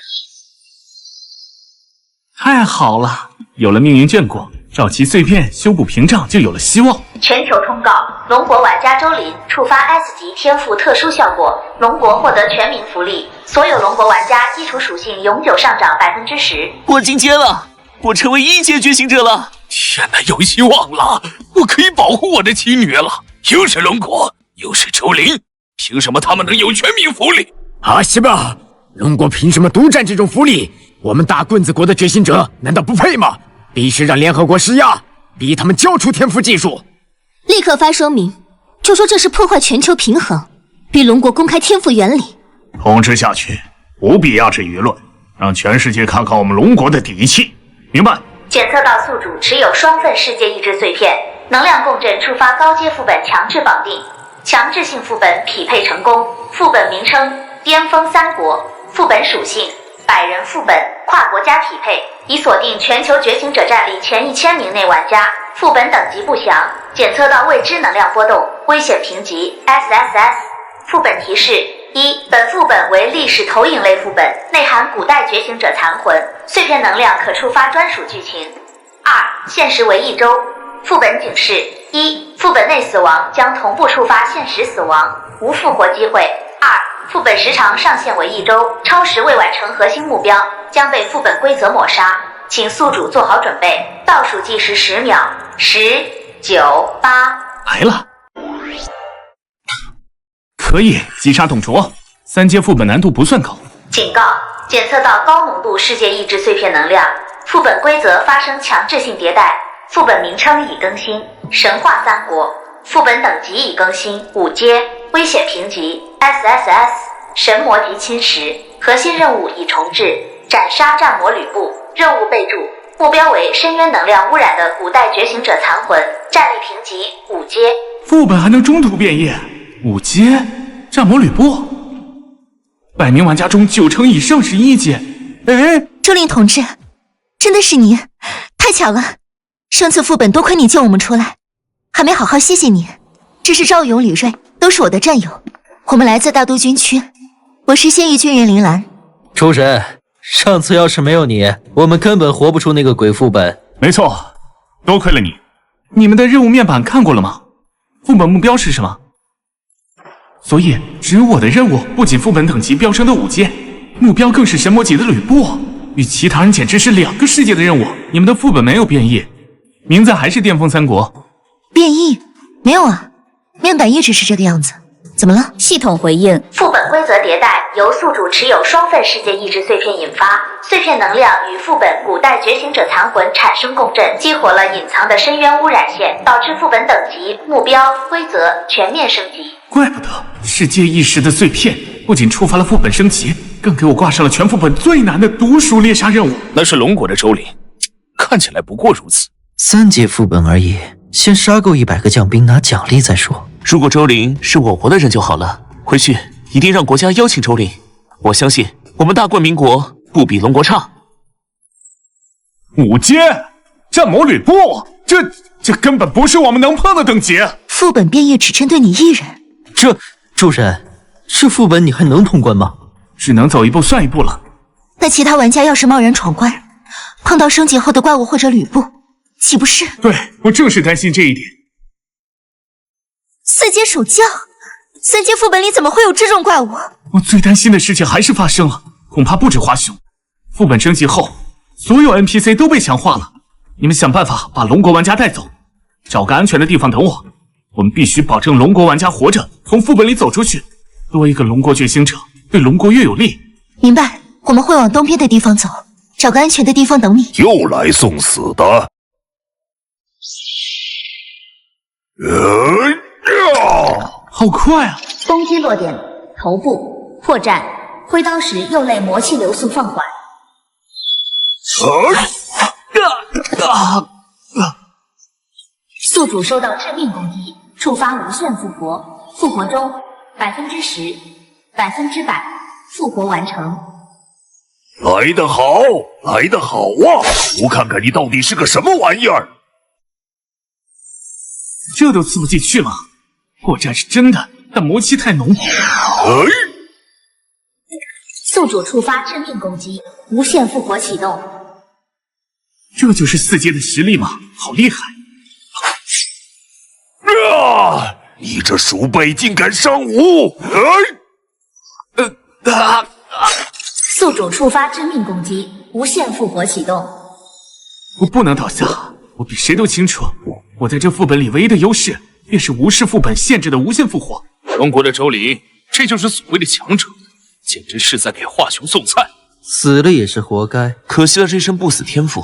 太好了，有了命运眷顾，召集碎片修补屏障就有了希望。全球通告：龙国玩家周林触发 S 级天赋特殊效果，龙国获得全民福利，所有龙国玩家基础属性永久上涨10%。我进阶了，我成为1阶觉醒者了！天哪，有希望了！我可以保护我的妻女了。又是龙国，又是周林，凭什么他们能有全民福利？阿西吧，龙国凭什么独占这种福利？我们大棍子国的觉醒者难道不配吗？必须让联合国施压，逼他们交出天赋技术。立刻发声明，就说这是破坏全球平衡，逼龙国公开天赋原理。通知下去，不必压制舆论，让全世界看看我们龙国的底气，明白？检测到宿主持有双份世界意志碎片，能量共振触发高阶副本强制绑定，强制性副本匹配成功。副本名称：巅峰三国。副本属性：百人副本，跨国家匹配，已锁定全球觉醒者战力前1000名内玩家。副本等级不详，检测到未知能量波动，危险评级 SSS。副本提示：1. 本副本为历史投影类副本，内含古代觉醒者残魂，碎片能量可触发专属剧情。2. 限时为1周。副本警示：1. 副本内死亡将同步触发限时死亡，无复活机会。2. 副本时长上限为1周，超时未完成核心目标将被副本规则抹杀，请宿主做好准备。倒数计时10秒，10、9、8。来了，可以击杀董卓。3阶副本难度不算高。警告：检测到高浓度世界意志碎片能量，副本规则发生强制性迭代。副本名称已更新，神话三国。副本等级已更新，5阶，危险评级 SSS， 神魔级侵蚀。核心任务已重置，斩杀战魔吕布。任务备注：目标为深渊能量污染的古代觉醒者残魂，战力评级5阶。副本还能中途变异，5阶，战魔吕布。100名玩家中9成以上是1阶。哎，周令同志，真的是你，太巧了！上次副本多亏你救我们出来，还没好好谢谢你。这是赵勇、李锐，都是我的战友，我们来自大都军区。我是现役军人林兰。厨神，上次要是没有你，我们根本活不出那个鬼副本。没错，多亏了你。你们的任务面板看过了吗？副本目标是什么？所以只有我的任务不仅副本等级飙升到5阶，目标更是神魔级的吕布。与其他人简直是两个世界的任务。你们的副本没有变异，名字还是巅峰三国。变异？没有啊，面板一直是这个样子。怎么了？系统回应：副本规则迭代由宿主持有双份世界意志碎片引发，碎片能量与副本古代觉醒者残魂产生共振，激活了隐藏的深渊污染线，导致副本等级、目标、规则全面升级。怪不得世界意识的碎片不仅触发了副本升级，更给我挂上了全副本最难的毒鼠猎杀任务。那是龙国的州领，看起来不过如此。3阶副本而已，先杀够100个将兵拿奖励再说。如果州领是我国的人就好了，回去一定让国家邀请州领。我相信我们大冠民国不比龙国差。5阶战魔吕布，这根本不是我们能碰的等级。副本变异只针对你一人。主人，这副本你还能通关吗？只能走一步算一步了。那其他玩家要是贸然闯关，碰到升级后的怪物或者吕布，岂不是？对，我正是担心这一点。4阶守将，3阶副本里怎么会有这种怪物？我最担心的事情还是发生了，恐怕不止华雄。副本升级后，所有 NPC 都被强化了。你们想办法把龙国玩家带走，找个安全的地方等我。我们必须保证龙国玩家活着从副本里走出去，多一个龙国觉醒者对龙国越有利。明白，我们会往东边的地方走，找个安全的地方等你。又来送死的。好快啊！攻击落点头部破绽，挥刀时右肋魔气流速放缓。宿主受到致命攻击，触发无限复活，复活中10%、100%复活完成。来得好，来得好啊！我看看你到底是个什么玩意儿！这都刺不进去吗？破绽是真的，但魔气太浓。宿主触发致命攻击，无限复活启动。这就是4阶的实力吗？好厉害！你这鼠辈竟敢伤吾！宿主触发致命攻击，无限复活启动。我不能倒下，我比谁都清楚，我在这副本里唯一的优势便是无视副本限制的无限复活。龙国的州领，这就是所谓的强者，简直是在给华雄送菜。死了也是活该，可惜了这身不死天赋，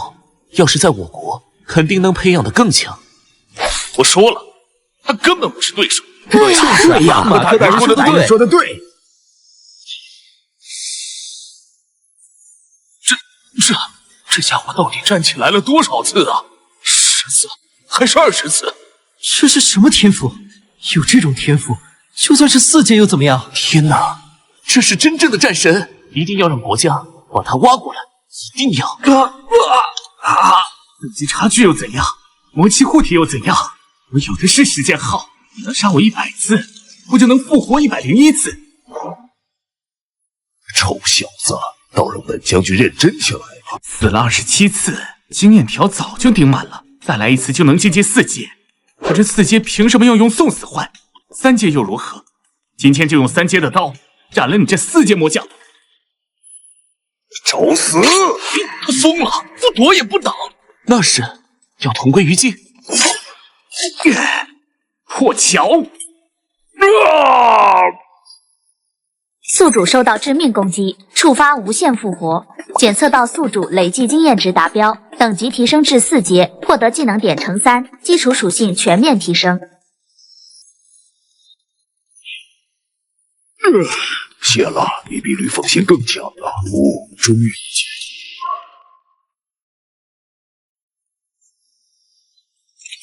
要是在我国，肯定能培养得更强。我说了，他根本不是对手。对呀，马克大人说的对。这家伙到底站起来了多少次啊？10次还是20次？这是什么天赋？有这种天赋，就算是4阶又怎么样？天哪，这是真正的战神！一定要让国家把他挖过来，一定要！等级差距又怎样？魔气护体又怎样？我有的是时间耗，你能杀我100次，我就能复活101次。臭小子，倒让本将军认真起来了。死了27次，经验条早就顶满了，再来一次就能进阶4阶。可这4阶凭什么要用送死换？3阶又如何？今天就用3阶的刀斩了你这4阶魔将！找死！他疯了，不躲也不挡，那是要同归于尽。破桥！宿主受到致命攻击，触发无限复活，检测到宿主累计经验值达标，等级提升至4阶，获得技能点乘3，基础属性全面提升。谢了，你比吕奉先更强了。终于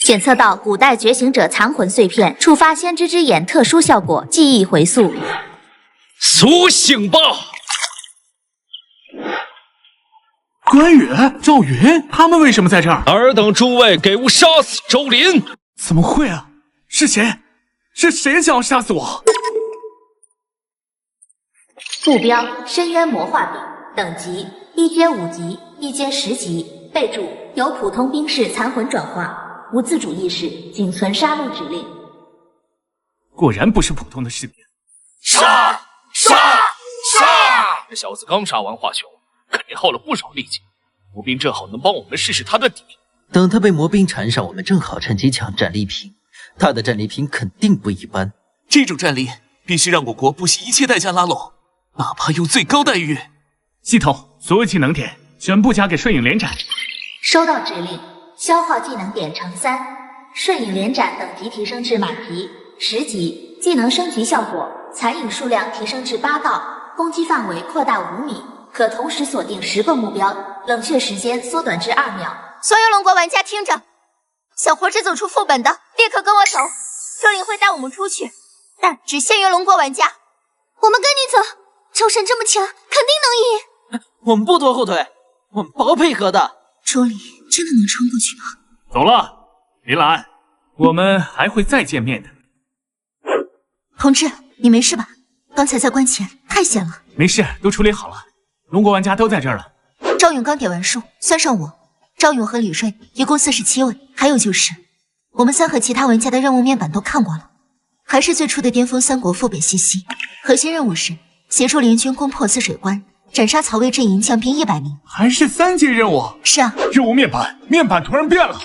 检测到古代觉醒者残魂碎片，触发先知之眼特殊效果，记忆回溯。苏醒吧！关羽、赵云，他们为什么在这儿？尔等诸位给吾杀死周林！怎么会啊？是谁？是谁想要杀死我？目标：深渊魔化柄，等级1阶5级，1阶10级。备注：由普通兵士残魂转化，无自主意识，仅存杀戮指令。果然不是普通的士兵。杀！这小子刚杀完华雄，肯定耗了不少力气。魔兵正好能帮我们试试他的底。等他被魔兵缠上，我们正好趁机抢战利品。他的战利品肯定不一般。这种战力必须让我国不惜一切代价拉拢，哪怕用最高待遇。系统所有技能点全部加给瞬影连斩。收到指令，消耗技能点乘3，瞬影连斩等级提升至满级10级，技能升级效果，残影数量提升至8道，攻击范围扩大5米，可同时锁定10个目标，冷却时间缩短至2秒。所有龙国玩家听着，想活着走出副本的，立刻跟我走，周林会带我们出去，但只限于龙国玩家。我们跟你走，周神这么强，肯定能赢。我们不拖后腿，我们包配合的。周林真的能撑过去吗？走了，林兰，我们还会再见面的。同志，你没事吧？刚才在关前太险了。没事，都处理好了。龙国玩家都在这儿了。赵勇刚点完数，算上我，赵勇和李锐一共47位，还有就是我们3和其他玩家的任务面板都看过了，还是最初的巅峰三国副本信息。核心任务是协助联军攻破泗水关，斩杀曹魏阵营将兵100名。还是3阶任务？是啊。任务面板突然变了。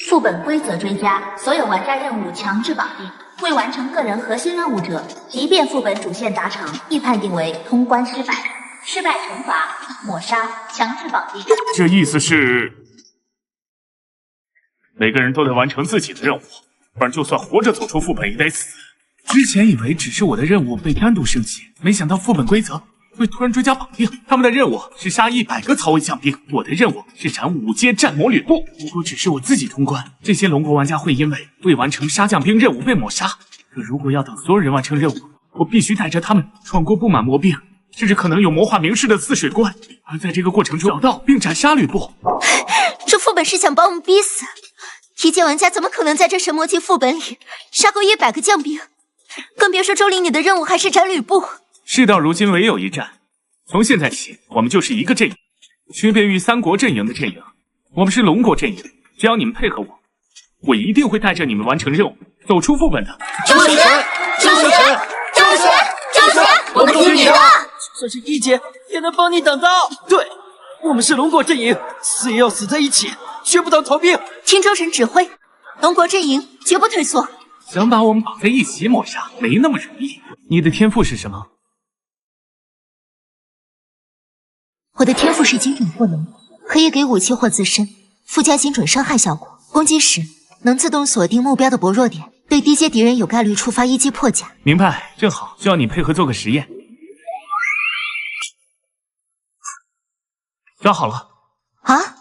副本规则追加，所有玩家任务强制绑定，未完成个人核心任务者，即便副本主线达成，亦判定为通关失败，失败惩罚抹杀，强制绑定。这意思是每个人都得完成自己的任务，不然就算活着走出副本也得死。之前以为只是我的任务被单独升级，没想到副本规则会突然追加绑定。他们的任务是杀100个曹魏将兵，我的任务是斩5阶战魔吕布。如果只是我自己通关，这些龙国玩家会因为未完成杀将兵任务被抹杀。可如果要等所有人完成任务，我必须带着他们闯过布满魔兵，甚至可能有魔化名士的泗水关，而在这个过程中找到并斩杀吕布。这副本是想把我们逼死，一阶玩家怎么可能在这神魔级副本里杀够100个将兵？更别说周林你的任务还是斩吕布。事到如今唯有一战，从现在起我们就是一个阵营，区别于三国阵营的阵营，我们是龙国阵营。只要你们配合我，我一定会带着你们完成任务，走出副本的。周神，我们听你的。就算是1阶也能帮你挡刀。对，我们是龙国阵营，死也要死在一起，绝不当逃兵。听周神指挥，龙国阵营绝不退缩。想把我们绑在一起抹杀，没那么容易。你的天赋是什么？我的天赋是精准护能，可以给武器或自身附加精准伤害效果，攻击时能自动锁定目标的薄弱点，对低阶敌人有概率触发1击破甲。明白，正好需要你配合做个实验。抓好了。啊？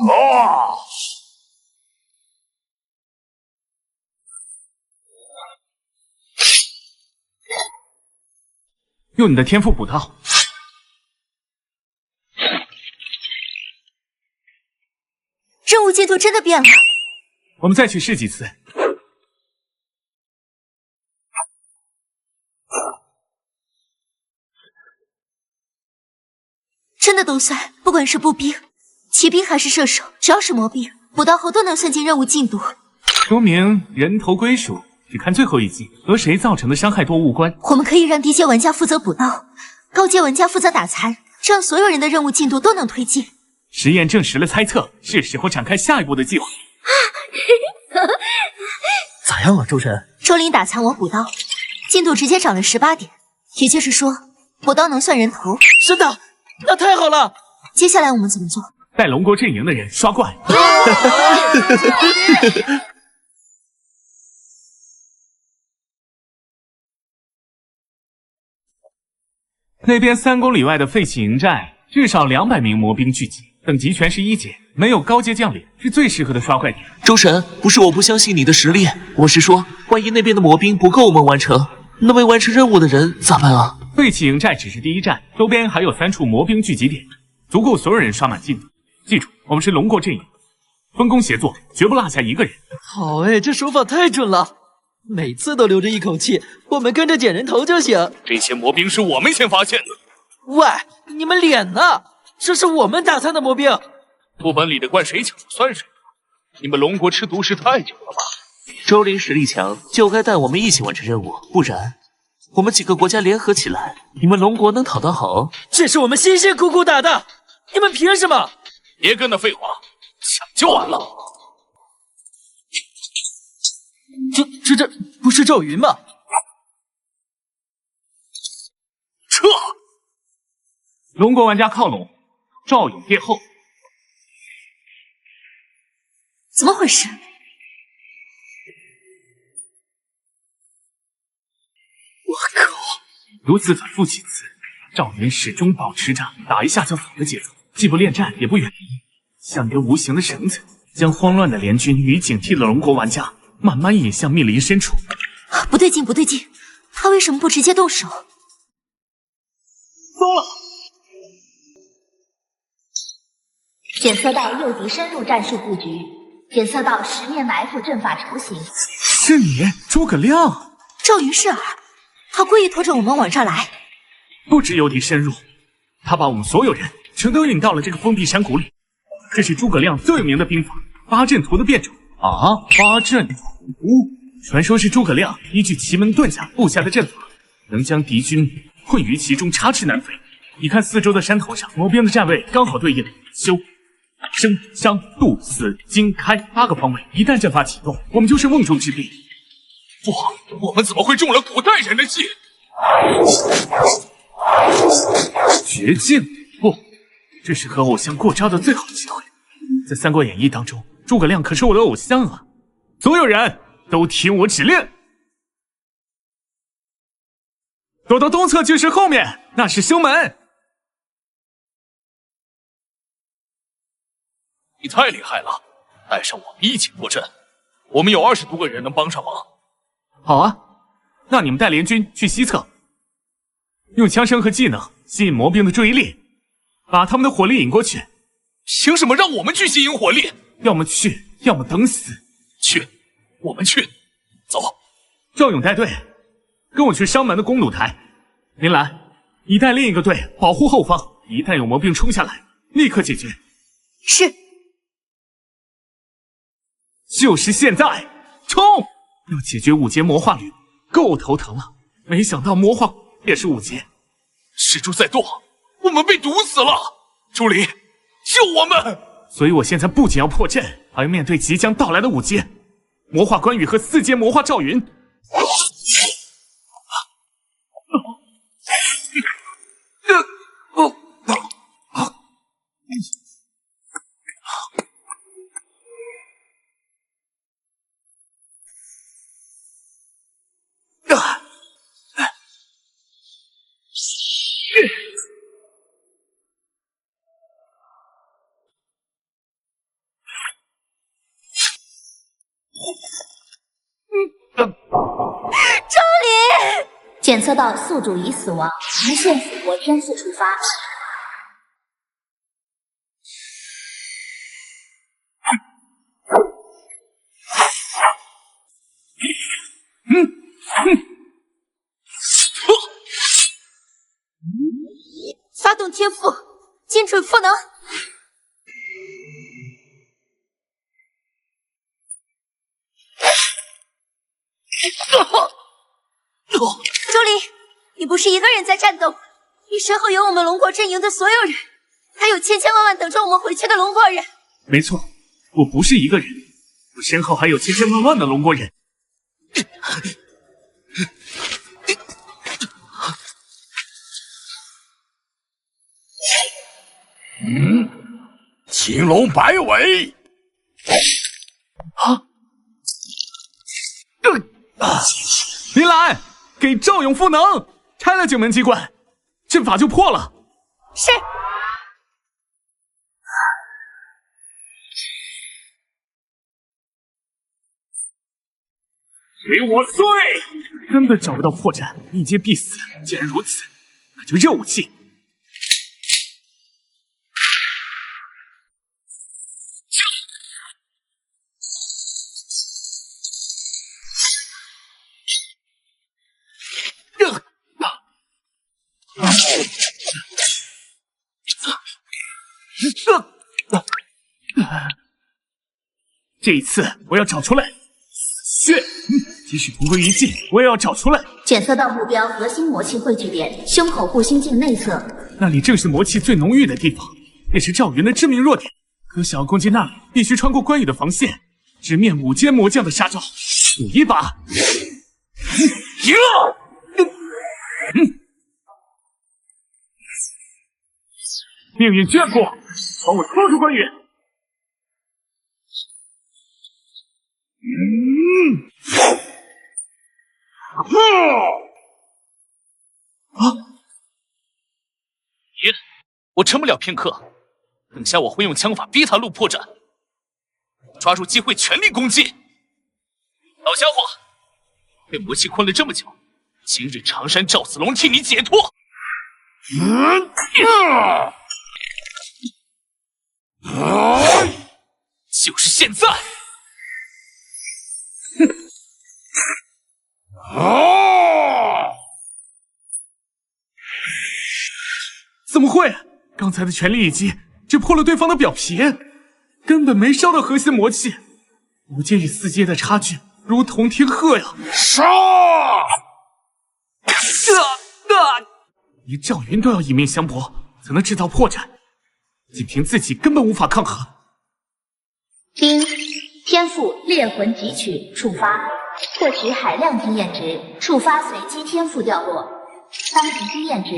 哦！用你的天赋补刀。任务进度真的变了。我们再去试几次。真的都算，不管是步兵、骑兵还是射手，只要是魔兵，补刀后都能算进任务进度。说明人头归属只看最后一击和谁造成的伤害多无关。我们可以让低阶玩家负责补刀，高阶玩家负责打残，这样所有人的任务进度都能推进。实验证实了猜测，是时候展开下一步的计划。咋样啊，周神？周林打残我补刀，进度直接涨了18点，也就是说补刀能算人头。真的？那太好了！接下来我们怎么做？带龙国阵营的人刷怪。那边3公里外的废弃营寨，至少200名魔兵聚集，等级全是1阶，没有高阶将领，是最适合的刷怪点。周神，不是我不相信你的实力，我是说，万一那边的魔兵不够我们完成，那未完成任务的人咋办啊？废弃营寨只是第一站，周边还有3处魔兵聚集点，足够所有人刷满进度。记住，我们是龙国阵营，分工协作，绝不落下一个人。好哎，这手法太准了，每次都留着一口气，我们跟着捡人头就行。这些魔兵是我们先发现的。喂，你们脸呢？这是我们打残的魔兵。副本里的怪谁抢算谁。你们龙国吃独食太久了吧？周林实力强，就该带我们一起完成任务，不然我们几个国家联合起来，你们龙国能讨得好？这是我们辛辛苦苦打的，你们凭什么？别跟他废话，抢就完了。这不是赵云吗？撤！龙国玩家靠拢，赵勇殿后。怎么回事？我靠！如此反复几次，赵云始终保持着打一下就走的节奏，既不恋战，也不远离，像根无形的绳子，将慌乱的联军与警惕的龙国玩家慢慢引向密林深处。不对劲，不对劲！他为什么不直接动手？糟了！检测到诱敌深入战术布局，检测到10面埋伏阵法雏形。是你，诸葛亮！赵云是儿，他故意拖着我们往这儿来。不止诱敌深入，他把我们所有人全都引到了这个封闭山谷里。这是诸葛亮最有名的兵法——八阵图的变种啊！八阵图，传说是诸葛亮依据奇门遁甲布下的阵法，能将敌军混于其中，插翅难飞。你看四周的山头上，魔兵的站位刚好对应修、生、伤、杜、死、金、开8个方位。一旦阵法启动，我们就是瓮中之鳖。哇，我们怎么会中了古代人的计？绝境？不，这是和偶像过招的最好机会。在《三国演义》当中，诸葛亮可是我的偶像啊！所有人都听我指令，躲到东侧巨石后面，那是修门。你太厉害了，带上我们一起破阵。我们有20多个人能帮上忙。好啊，那你们带联军去西侧，用枪声和技能吸引魔兵的注意力，把他们的火力引过去。凭什么让我们去吸引火力？要么去，要么等死。去，我们去。走。赵勇带队，跟我去商门的公路台。林兰，你带另一个队保护后方，一旦有魔兵冲下来，立刻解决。是。就是现在，冲！要解决5节魔化旅，够头疼了。没想到魔化也是5节。石柱在动，我们被毒死了。朱离，救我们！所以我现在不仅要破阵，还要面对即将到来的5节魔化关羽和4节魔化赵云。周礼检测到宿主已死亡，无限复活天赐触发。发动天赋，精准赋能。周离，你不是一个人在战斗，你身后有我们龙国阵营的所有人，还有千千万万等着我们回去的龙国人。没错，我不是一个人，我身后还有千千万万的龙国人。青龙摆尾。林兰，给赵勇赋能，拆了9门机关，阵法就破了。是。给我碎！根本找不到破绽，一击必死。既然如此，那就热武器。这一次我要找出来血，即使同归于尽，我也要找出来。检测到目标核心魔气汇聚点胸口护心镜内侧，那里正是魔气最浓郁的地方，也是赵云的致命弱点。可想要攻击那里，必须穿过关羽的防线，直面5阶魔将的杀招，赌一把。赢了！命运眷顾，帮我拖住关羽！爷，我撑不了片刻，等下我会用枪法逼他路破绽，抓住机会全力攻击。老家伙，被魔气困了这么久，今日常山赵子龙替你解脱。就是现在！怎么会？刚才的全力一击只破了对方的表皮，根本没烧到核心魔气。5阶与4阶的差距如同天鹤呀！杀！连赵云都要以命相搏，才能制造破绽，仅凭自己根本无法抗衡。丁，天赋烈魂汲取触发，获取海量经验值，触发随机天赋掉落，当值经验值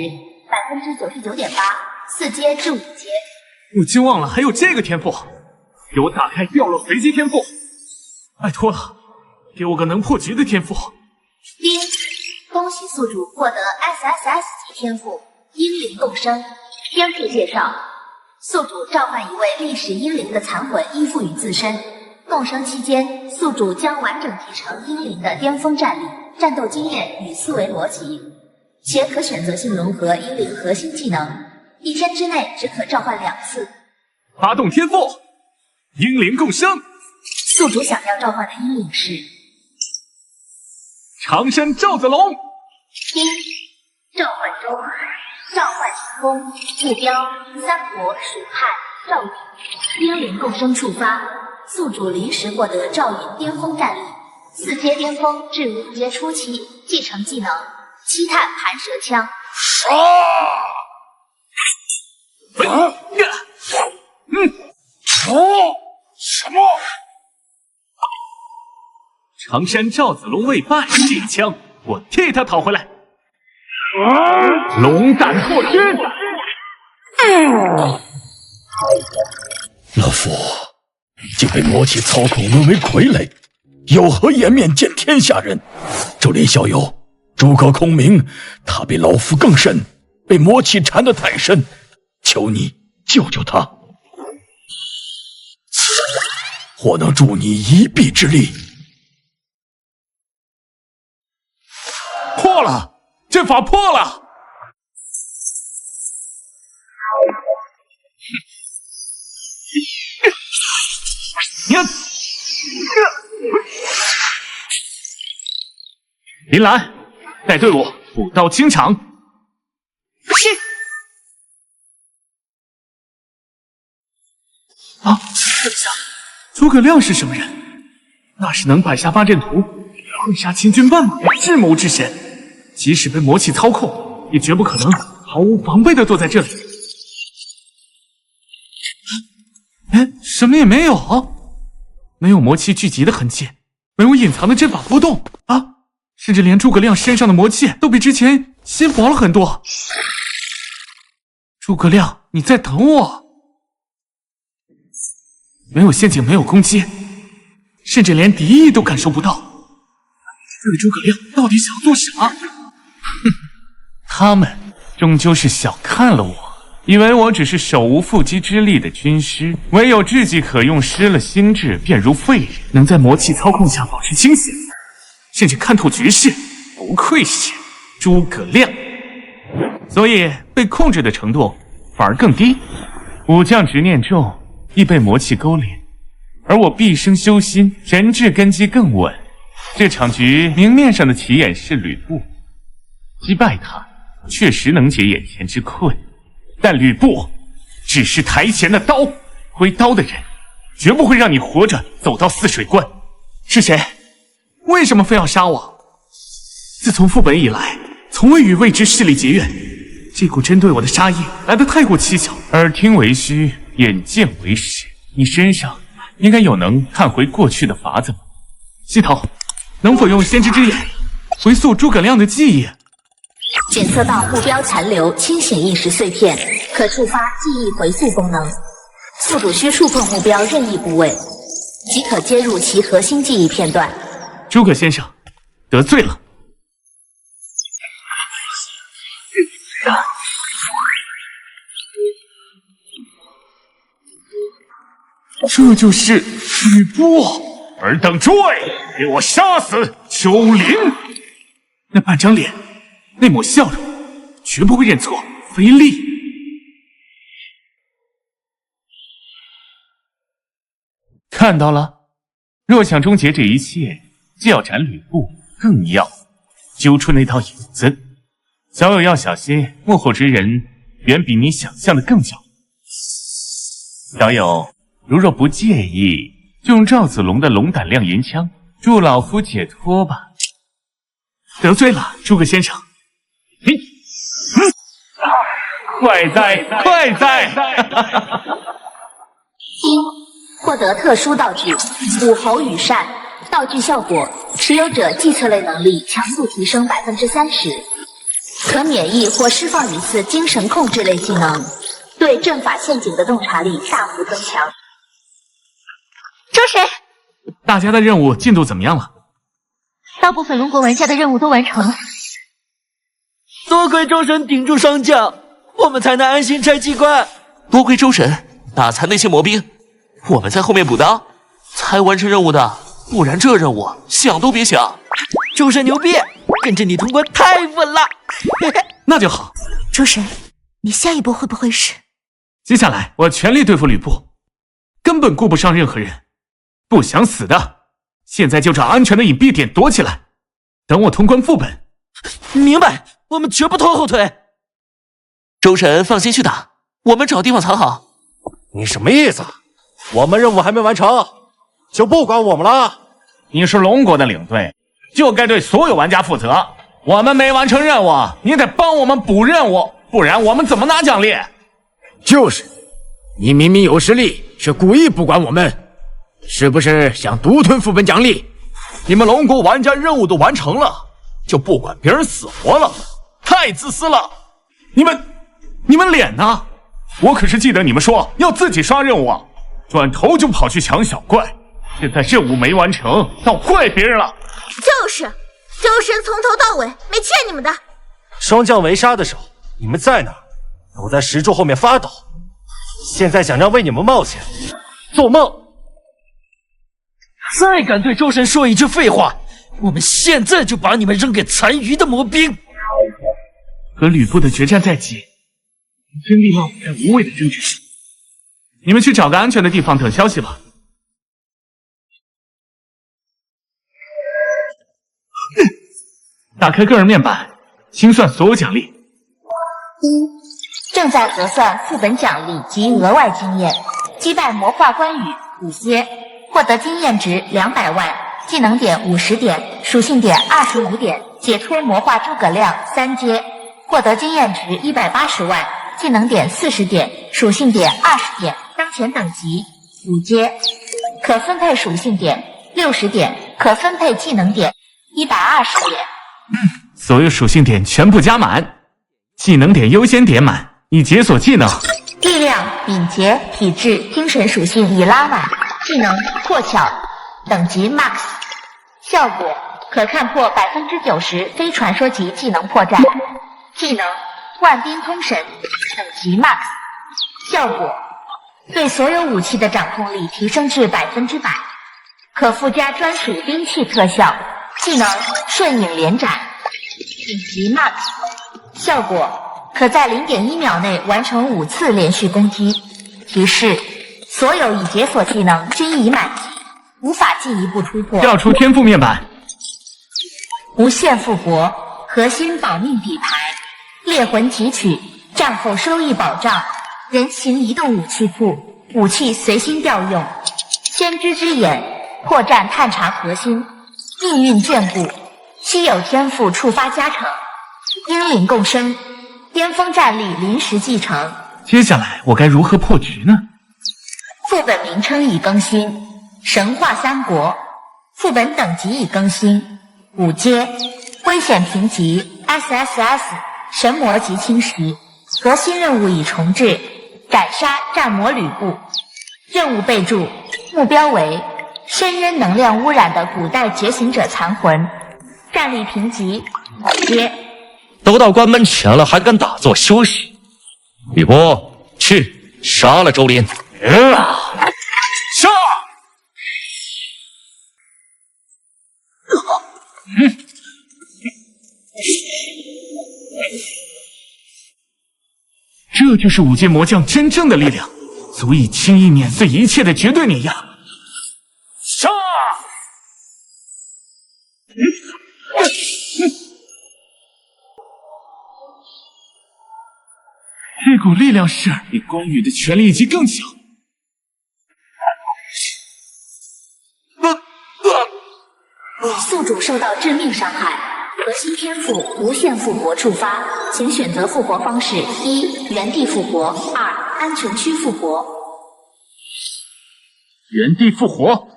99.8%，4阶至5阶。我竟忘了还有这个天赋，给我打开掉落随机天赋，拜托了，给我个能破局的天赋。丁，恭喜宿主获得 SSS 级天赋阴灵共生。天赋介绍：宿主召唤一位历史阴灵的残魂依附于自身，共生期间，宿主将完整集成阴灵的巅峰战力、战斗经验与思维逻辑，且可选择性融合阴灵核心技能，1天之内只可召唤2次。发动天赋，阴灵共生。宿主想要召唤的阴灵是长山赵子龙。丁，召唤中，召唤成功，目标三国、蜀汉、赵云，阴灵共生触发，宿主临时获得赵云巅峰战力，4阶巅峰至5阶初期，继承技能七探盘蛇枪。杀！什么？常山赵子龙未败，这枪我替他讨回来。龙胆破军。老夫竟被魔气操控，沦为傀儡，有何颜面见天下人？周林小友，诸葛孔明，他比老夫更甚，被魔气缠得太深，求你救救他，或能助你一臂之力。破了，阵法破了！林兰，带队伍补到清场。是。啊，等一下，诸葛亮是什么人？那是能摆下八阵图、混杀千军万马的智谋之神，即使被魔气操控，也绝不可能毫无防备的坐在这里。哎，什么也没有，没有魔气聚集的痕迹，没有隐藏的阵法波动啊，甚至连诸葛亮身上的魔气都比之前稀薄了很多。诸葛亮，你在等我。没有陷阱，没有攻击，甚至连敌意都感受不到。这个诸葛亮到底想做啥？哼，他们终究是小看了我，以为我只是手无缚鸡之力的军师，唯有智计可用，失了心智便如废人，能在魔气操控下保持清醒，甚至看透局势，不愧是诸葛亮。所以被控制的程度反而更低，武将执念重，易被魔气勾连，而我毕生修心，神智根基更稳。这场局明面上的棋眼是吕布，击败他确实能解眼前之困，但吕布只是台前的刀，挥刀的人绝不会让你活着走到泗水关。是谁？为什么非要杀我？自从副本以来，从未与未知势力结怨，这股针对我的杀意来得太过蹊跷。耳听为虚，眼见为实，你身上应该有能看回过去的法子吧？西头，能否用先知之眼回溯诸葛亮的记忆？检测到目标残留清醒意识碎片，可触发记忆回溯功能。宿主需触碰目标任意部位，即可接入其核心记忆片段。诸葛先生，得罪了。这就是吕布。尔等诸位，给我杀死丘陵！那半张脸，那抹笑容，绝不会认错，非力。看到了，若想终结这一切，就要斩吕布，更要揪出那道影子。小友要小心，幕后之人远比你想象的更狡猾。小友，如若不介意，就用赵子龙的龙胆亮银枪助老夫解脱吧。得罪了，诸葛先生。快哉，快哉！获得特殊道具武侯羽扇，道具效果持有者计策类能力强度提升30%，可免疫或释放一次精神控制类技能，对阵法陷阱的洞察力大幅增强。周神，大家的任务进度怎么样了？大部分龙国玩家的任务都完成了。多亏周神顶住双将，我们才能安心拆机关。多亏周神打残那些魔兵，我们在后面补刀，才完成任务的。不然这任务想都别想。周神牛逼，跟着你通关太稳了。那就好。周神，你下一步会不会是？接下来我全力对付吕布，根本顾不上任何人。不想死的，现在就找安全的隐蔽点躲起来，等我通关副本。明白，我们绝不拖后腿。周神放心去打，我们找地方藏好。你什么意思？我们任务还没完成，就不管我们了？你是龙国的领队，就该对所有玩家负责。我们没完成任务，你得帮我们补任务，不然我们怎么拿奖励？就是，你明明有实力，却故意不管我们，是不是想独吞副本奖励？你们龙国玩家任务都完成了，就不管别人死活了，太自私了！你们脸呢？我可是记得你们说要自己刷任务啊，转头就跑去抢小怪，现在任务没完成，倒怪别人了。就是，周神从头到尾没欠你们的。双将围杀的时候，你们在哪儿？都在石柱后面发抖。现在想让为你们冒险，做梦！再敢对周神说一句废话，我们现在就把你们扔给残余的魔兵。和吕布的决战在即，真力冒在无谓的争执。你们去找个安全的地方等消息吧。打开个人面板，清算所有奖励。正在核算副本奖励及额外经验，击败魔化关羽5阶，获得经验值200万，技能点50点，属性点25点，解脱魔化诸葛亮3阶，获得经验值180万，技能点40点，属性点20点，当前等级5阶，可分配属性点60点，可分配技能点120点。所有属性点全部加满，技能点优先点满，以解锁技能。力量、敏捷、体质、精神属性已拉满，技能破巧，等级 max， 效果可看破90%非传说级技能破绽。技能万兵通神，等级 max， 效果对所有武器的掌控力提升至100%，可附加专属兵器特效。技能瞬影连斩，顶级 max， 效果可在0.1秒内完成5次连续攻击。提示：所有已解锁技能均已满级，无法进一步突破。调出天赋面板。无限复活，核心保命底牌，猎魂提取，战后收益保障，人形移动武器库，武器随心调用。先知之眼，破绽探查核心，命运眷顾，稀有天赋触发加成，英灵共生，巅峰战力临时继承。接下来我该如何破局呢？副本名称已更新，神话三国。副本等级已更新，5阶，危险评级 SSS， 神魔级侵蚀。核心任务已重置，斩杀战魔吕布。任务备注：目标为深渊能量污染的古代觉醒者残魂。战力评级5阶。都到关门前了，还敢打坐休息？吕布，去杀了周林！杀！这就是5阶魔将真正的力量，足以轻易碾碎一切的绝对碾压。杀！这股力量势比关羽的全力一击更强。宿主受到致命伤害，核心天赋无限复活触发，请选择复活方式：1. 原地复活；2. 安全区复活。原地复活。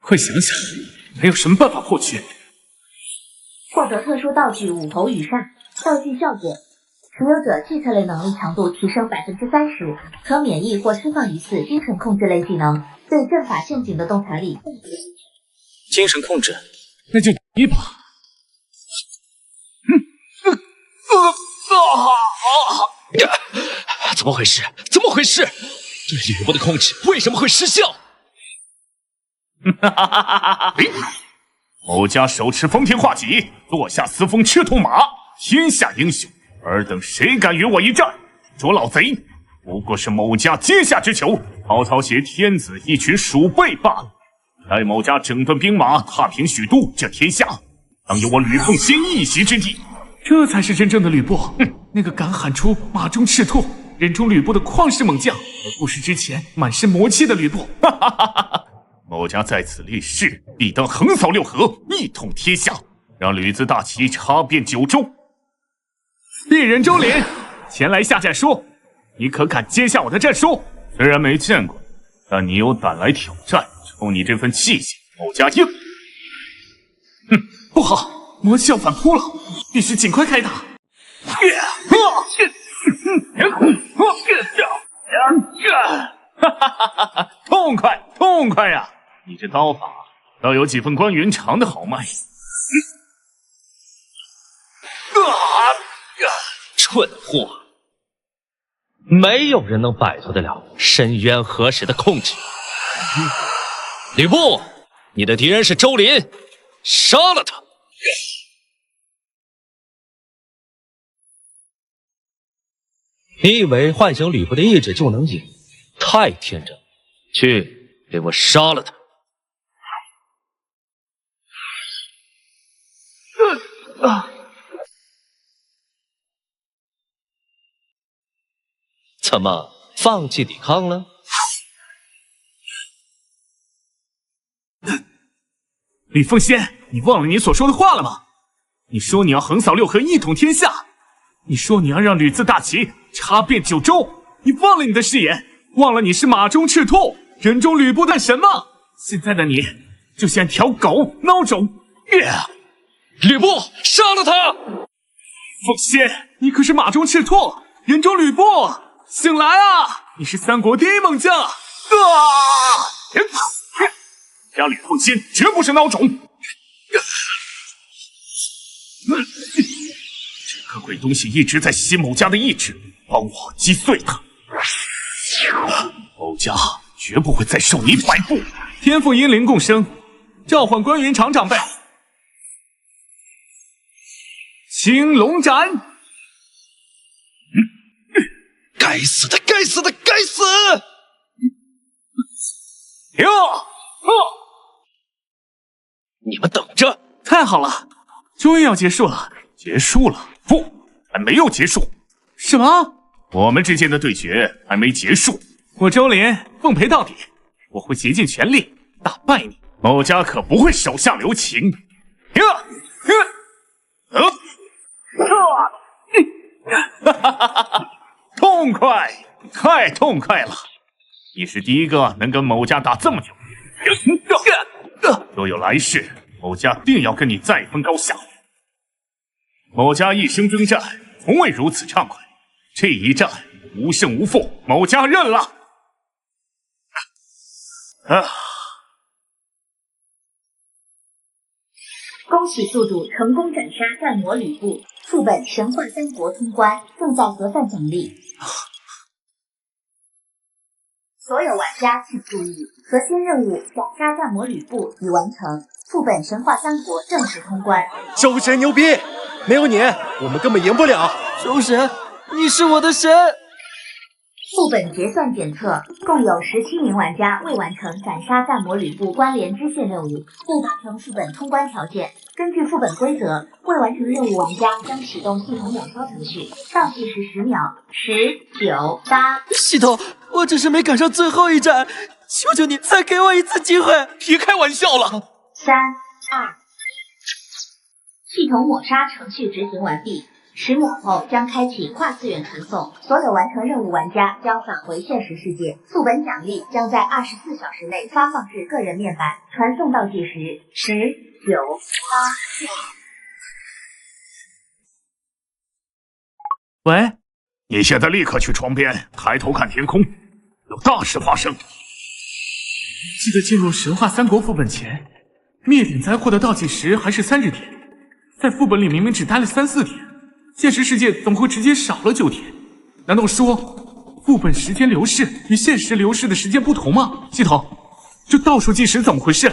快想想，还有什么办法破局？获得特殊道具五头羽扇，道具效果：持有者计策类能力强度提升35%，可免疫或释放一次精神控制类技能，对阵法陷阱的洞察力。精神控制，那就一把。怎么回事？怎么回事？对吕布的控制为什么会失效？某家手持丰田画戟，坐下司风赤兔马，天下英雄，尔等谁敢与我一战？捉老贼！不过是某家阶下之囚，曹操挟天子一群鼠辈罢了。待某家整顿兵马，踏平许都，这天下当有我吕奉先一席之地。这才是真正的吕布，那个敢喊出马中赤兔，人中吕布的旷世猛将，而不是之前满身魔气的吕布。某家在此立誓，必当横扫六合，一统天下，让吕字大旗插遍九州。鄙人周林前来下战书，你可敢接下我的战书？虽然没见过，但你有胆来挑战，冲你这份气性，某家应。不好，魔气要反扑了，必须尽快开打。痛快，痛快呀！你这刀法倒有几分关云长的豪迈。蠢货，没有人能摆脱得了深渊河石的控制。吕布，你的敌人是周林，杀了他！你以为唤醒吕布的意志就能赢？太天真了！去，给我杀了他！怎么放弃抵抗了？吕奉先，你忘了你所说的话了吗？你说你要横扫六合，一统天下。你说你要让吕字大旗插遍九州。你忘了你的誓言，忘了你是马中赤兔，人中吕布的什么？现在的你就像条狗，孬种！吕布，杀了他！奉先，你可是马中赤兔，人中吕布，醒来啊！你是三国第一猛将！家吕奉先绝不是孬种。这个鬼东西一直在吸某家的意志，帮我击碎他。某家绝不会再受你摆布。天赋阴灵共生，召唤关云长长辈。青龙斩！该死的，该死的，该死！哟！你们等着！太好了，终于要结束了。结束了？不，还没有结束。什么？我们之间的对决还没结束。我周林奉陪到底，我会竭尽全力打败你。某家可不会手下留情。痛快，太痛快了！你是第一个能跟某家打这么久。若有来世，某家定要跟你再分高下。某家一生征战，从未如此畅快。这一战无胜无负，某家认了。恭喜宿主成功斩杀战魔吕布，副本神话三国通关，正在核算奖励。所有玩家请注意，核心任务斩杀战魔吕布已完成，副本神话三国正式通关。周神牛逼，没有你我们根本赢不了。周神，你是我的神！副本结算检测，共有17名玩家未完成斩杀战魔吕布关联支线任务，未达成副本通关条件。根据副本规则，未完成任务玩家将启动系统秒杀程序，倒计时10秒，10、9、8。系统，我只是没赶上最后一战，求求你再给我一次机会！别开玩笑了。3、2、1，系统抹杀程序执行完毕。10秒后将开启跨次元传送，所有完成任务玩家将返回现实世界。副本奖励将在24小时内发放至个人面板，传送倒计时10、9、8。喂，你现在立刻去窗边，抬头看天空，有大事发生。记得进入神话三国副本前，灭顶灾祸的倒计时还是30天，在副本里明明只待了3、4天。现实世界怎么会直接少了9天？难道说副本时间流逝与现实流逝的时间不同吗？系统，这倒数计时怎么回事？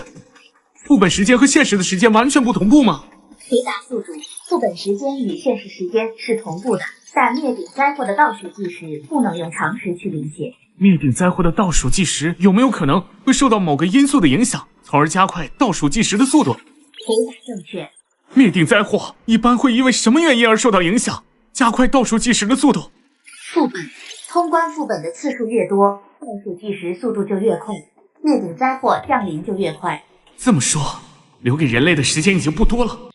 副本时间和现实的时间完全不同步吗？回答宿主，副本时间与现实时间是同步的，但灭顶灾祸的倒数计时不能用常识去理解。灭顶灾祸的倒数计时有没有可能会受到某个因素的影响，从而加快倒数计时的速度？回答正确。灭顶灾祸一般会因为什么原因而受到影响，加快倒数计时的速度？副本通关副本的次数越多，倒数计时速度就越快，灭顶灾祸降临就越快。这么说，留给人类的时间已经不多了。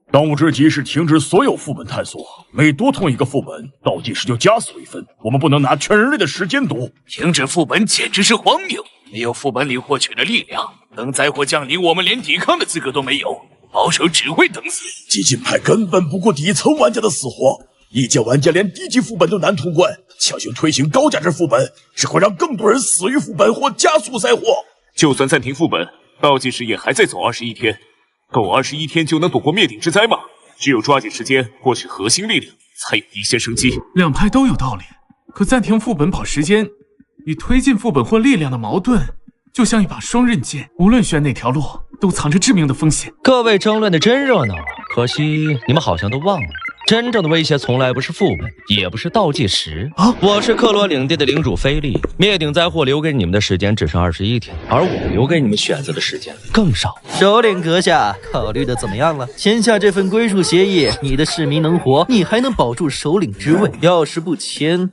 当务之急是停止所有副本探索，每多通一个副本，倒计时就加速1分。我们不能拿全人类的时间赌。停止副本简直是荒谬！没有副本里获取的力量，等灾祸降临，我们连抵抗的资格都没有，保守只会等死。激进派根本不顾底层玩家的死活，一届玩家连低级副本都难通关，强行推行高价值副本，只会让更多人死于副本或加速灾祸。就算暂停副本，倒计时也还在走21天。够21天就能躲过灭顶之灾吗？只有抓紧时间获取核心力量，才有一线生机。两派都有道理，可暂停副本跑时间与推进副本或力量的矛盾，就像一把双刃剑，无论选哪条路，都藏着致命的风险。各位争论的真热闹，可惜你们好像都忘了，真正的威胁从来不是副本，也不是倒计时啊！我是克罗领地的领主菲利，灭顶灾祸留给你们的时间只剩21天，而我留给你们选择的时间更少。首领阁下，考虑的怎么样了？签下这份归属协议，你的市民能活，你还能保住首领之位；要是不签，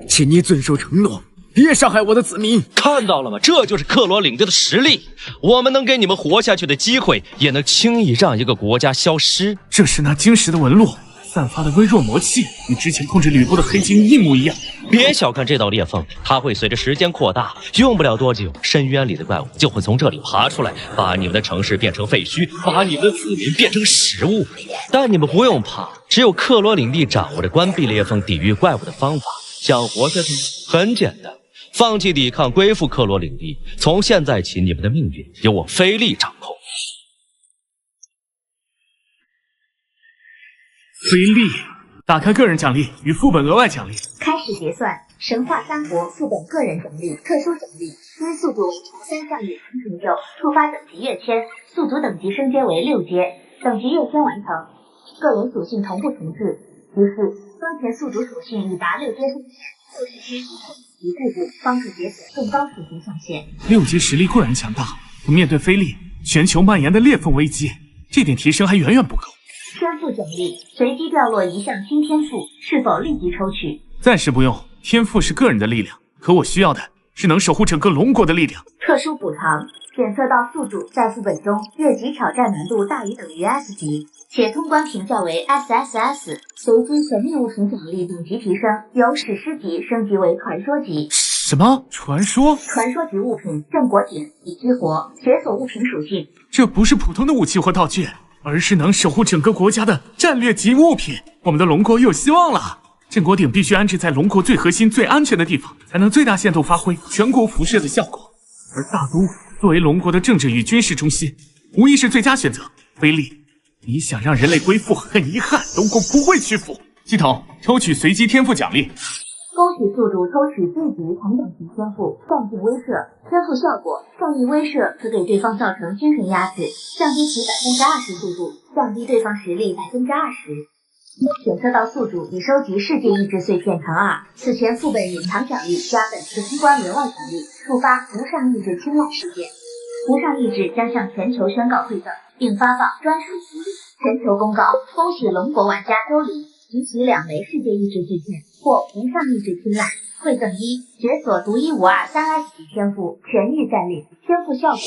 请你遵守承诺。别伤害我的子民！看到了吗？这就是克罗领地的实力。我们能给你们活下去的机会，也能轻易让一个国家消失。这是那晶石的纹路散发的微弱魔气，与之前控制吕布的黑金一模一样。别小看这道裂缝，它会随着时间扩大，用不了多久，深渊里的怪物就会从这里爬出来，把你们的城市变成废墟，把你们的子民变成食物。但你们不用怕，只有克罗领地掌握着关闭裂缝、抵御怪物的方法。想活下去很简单。放弃抵抗，归附克罗领地。从现在起，你们的命运由我菲利掌控。菲利，打开个人奖励与副本额外奖励。开始结算，神话三国副本个人奖励、特殊奖励、新速度为3项隐藏成就，触发等级跃迁，宿主等级升阶为6阶，等级跃迁完成。个人属性同步重置，于是当前宿主属性已达6阶上限，就是需一步步帮助解锁更高属性上限。6阶实力固然强大，可面对非力全球蔓延的裂缝危机，这点提升还远远不够。天赋奖励，随机掉落一项新天赋，是否立即抽取？暂时不用，天赋是个人的力量，可我需要的是能守护整个龙国的力量。特殊补偿，检测到宿主在副本中越级挑战难度大于等于 S 级，且通关评价为 SSS， 随机神秘物品奖励等级提升，由史诗级升级为传说级。什么传说？传说级物品镇国鼎已激活，解锁物品属性。这不是普通的武器或道具，而是能守护整个国家的战略级物品。我们的龙国有希望了。镇国鼎必须安置在龙国最核心、最安全的地方，才能最大限度发挥全国辐射的效果。而大都作为龙国的政治与军事中心，无疑是最佳选择。菲利，你想让人类归附，很遗憾，龙国不会屈服。系统抽取随机天赋奖励。恭喜宿主抽取1级同等级天赋善尽威慑，天赋效果善意威慑可给对方造成精神压制，降低其20%速度，降低对方实力20%。检测到宿主已收集世界意志碎片乘2，此前副本隐藏奖励加本次机关额外奖励，触发无上意志青睐事件。无上意志将向全球宣告馈赠，并发放专属福利。全球公告：恭喜龙国玩家周林集齐2枚世界意志碎片，获无上意志青睐，馈赠1，解锁独一无二3S 级天赋全域战略。天赋效果：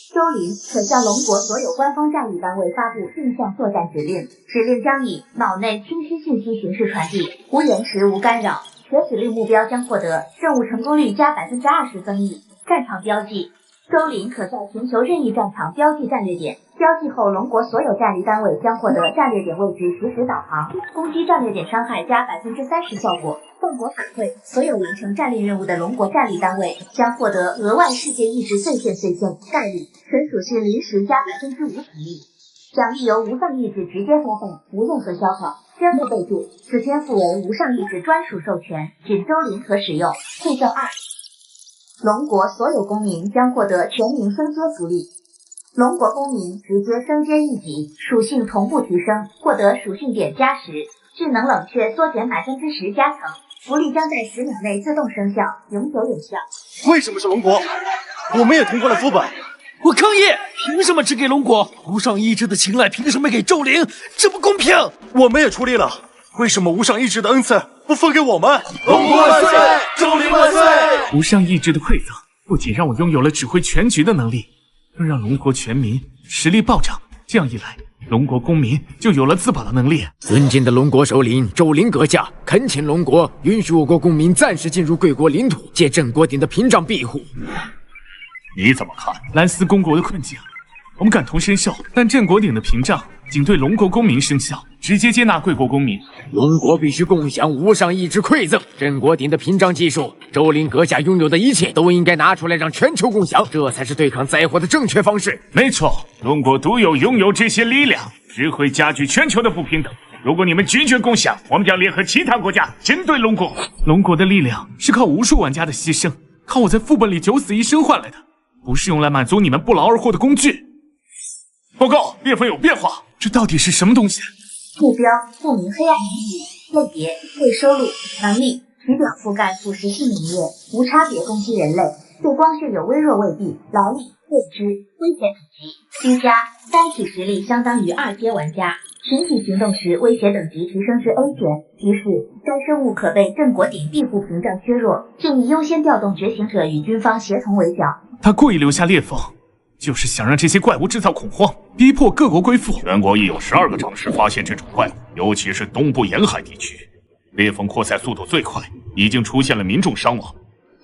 周林可向龙国所有官方战力单位发布定向作战指令，指令将以脑内清晰信息形式传递，无延迟无干扰。且指令目标将获得任务成功率加20%增益。战场标记：周林可在全球任意战场标记战略点，标记后龙国所有战力单位将获得战略点位置实时导航，攻击战略点伤害加30%效果。战果反馈：所有完成战略任务的龙国战力单位将获得额外世界意志碎片概率，纯属性临时加5%奖励。奖励由无上意志直接发放，无任何消耗。天赋备注：此天赋为无上意志专属授权，仅周林可使用。馈赠2。龙国所有公民将获得全民升阶福利。龙国公民直接升阶1级，属性同步提升，获得属性点加10，智能冷却缩减10%加成。福利将在10秒内自动生效，永久有效。为什么是龙国？我们也通过了副本。我抗议！凭什么只给龙国？无上意志的青睐凭什么给纣灵？这不公平！我们也出力了，为什么无上意志的恩赐不分给我们？龙国万岁！纣灵万岁！无上意志的馈赠不仅让我拥有了指挥全局的能力，更让龙国全民实力暴涨。这样一来，龙国公民就有了自保的能力。尊敬的龙国首领纣灵阁下，恳请龙国允许我国公民暂时进入贵国领土，借镇国鼎的屏障庇护。你怎么看？兰斯公国的困境，我们感同身受，但镇国鼎的屏障仅对龙国公民生效，直接接纳贵国公民。龙国必须共享无上意志馈赠，镇国鼎的屏障技术，纣灵阁下拥有的一切都应该拿出来让全球共享，这才是对抗灾祸的正确方式。没错，龙国独有拥有这些力量，只会加剧全球的不平等。如果你们拒绝共享，我们将联合其他国家针对龙国。龙国的力量是靠无数玩家的牺牲，靠我在副本里9死1生换来的，不是用来满足你们不劳而获的工具。报告，裂缝有变化，这到底是什么东西？目标：不明黑暗生物，类别：未收录，能力：体表覆盖腐蚀性凝液，无差别攻击人类，对光线有微弱未必，劳力：未知，危险等级新加，单体实力相当于2阶玩家，群体行动时威胁等级提升至 A 级，于是该生物可被镇国鼎庇护屏障削弱，建议优先调动觉醒者与军方协同围剿。他故意留下裂缝，就是想让这些怪物制造恐慌，逼迫各国归附。全国已有12个城市发现这种怪物，尤其是东部沿海地区，裂缝扩散速度最快，已经出现了民众伤亡。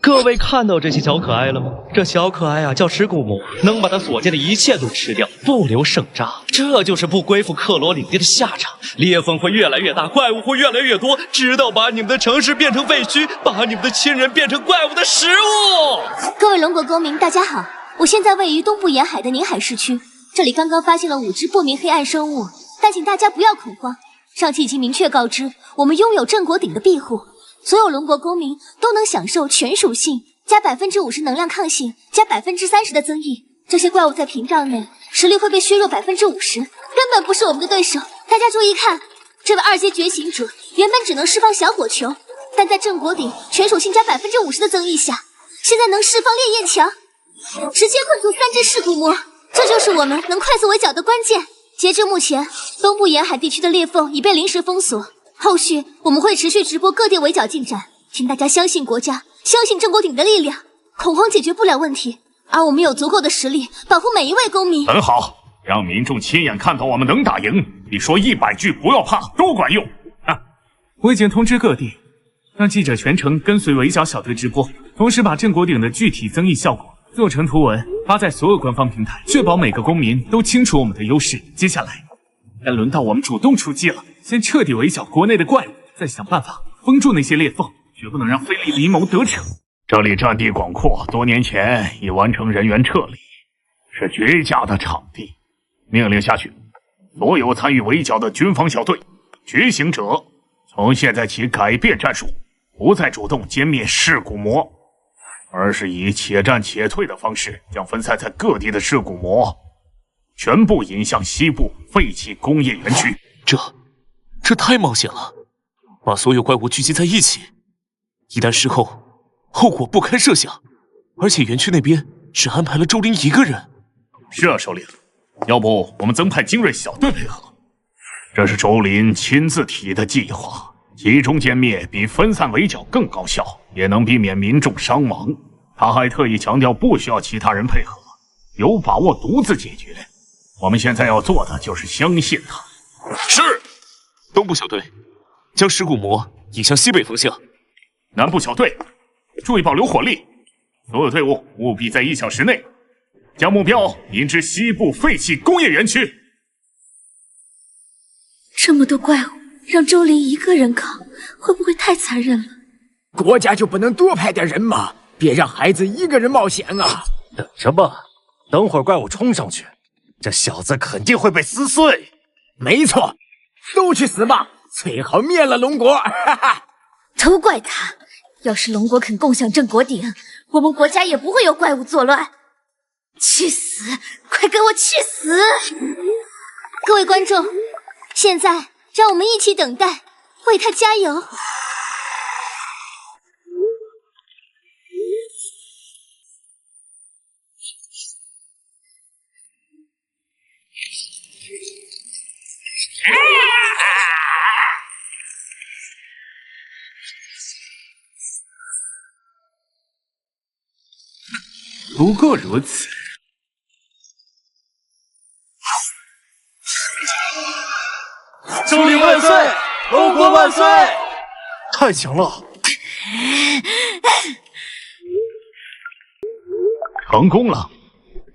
各位看到这些小可爱了吗？这小可爱啊，叫尸骨魔，能把他所见的一切都吃掉，不留剩渣。这就是不归附克罗领地的下场。裂缝会越来越大，怪物会越来越多，直到把你们的城市变成废墟，把你们的亲人变成怪物的食物。各位龙国公民，大家好，我现在位于东部沿海的宁海市区，这里刚刚发现了5只不明黑暗生物，但请大家不要恐慌，上期已经明确告知，我们拥有镇国鼎的庇护。所有龙国公民都能享受全属性加50%能量抗性，加30%的增益。这些怪物在屏障内实力会被削弱50%，根本不是我们的对手。大家注意看，这位2阶觉醒者原本只能释放小火球，但在正国鼎全属性加50%的增益下，现在能释放烈焰墙，直接困住3只噬骨魔。这就是我们能快速围剿的关键。截至目前，东部沿海地区的裂缝已被临时封锁，后续我们会持续直播各地围剿进展，请大家相信国家，相信正国鼎的力量。恐慌解决不了问题，而我们有足够的实力保护每一位公民。很好，让民众亲眼看到我们能打赢，比说100句不要怕都管用。我已经通知各地，让记者全程跟随围剿小队直播，同时把正国鼎的具体增益效果做成图文发在所有官方平台，确保每个公民都清楚我们的优势。接下来该轮到我们主动出击了，先彻底围剿国内的怪物，再想办法封住那些裂缝，绝不能让菲利的阴谋得逞。这里占地广阔，多年前已完成人员撤离，是绝佳的场地。命令下去，所有参与围剿的军方小队、觉醒者，从现在起改变战术，不再主动歼灭噬骨魔，而是以且战且退的方式，将分散在各地的噬骨魔全部引向西部废弃工业园区。这太冒险了，把所有怪物聚集在一起，一旦失控，后果不堪设想。而且园区那边只安排了周林一个人。是啊，首领，要不我们增派精锐小队配合？这是周林亲自提的计划，集中歼灭比分散围剿更高效，也能避免民众伤亡。他还特意强调不需要其他人配合，有把握独自解决。我们现在要做的就是相信他。是，东部小队将尸骨魔引向西北方向。南部小队注意保留火力，所有队伍务必在1小时内将目标引至西部废弃工业园区。这么多怪物让周林一个人扛，会不会太残忍了？国家就不能多派点人吗？别让孩子一个人冒险啊！等着吧，等会儿怪物冲上去，这小子肯定会被撕碎。没错，都去死吧！最好灭了龙国！哈哈，都怪他！要是龙国肯共享正国鼎，我们国家也不会有怪物作乱。去死！快给我去死！各位观众，现在让我们一起等待，为他加油！不过如此。周林万岁，龙国万岁！太强了！成功了，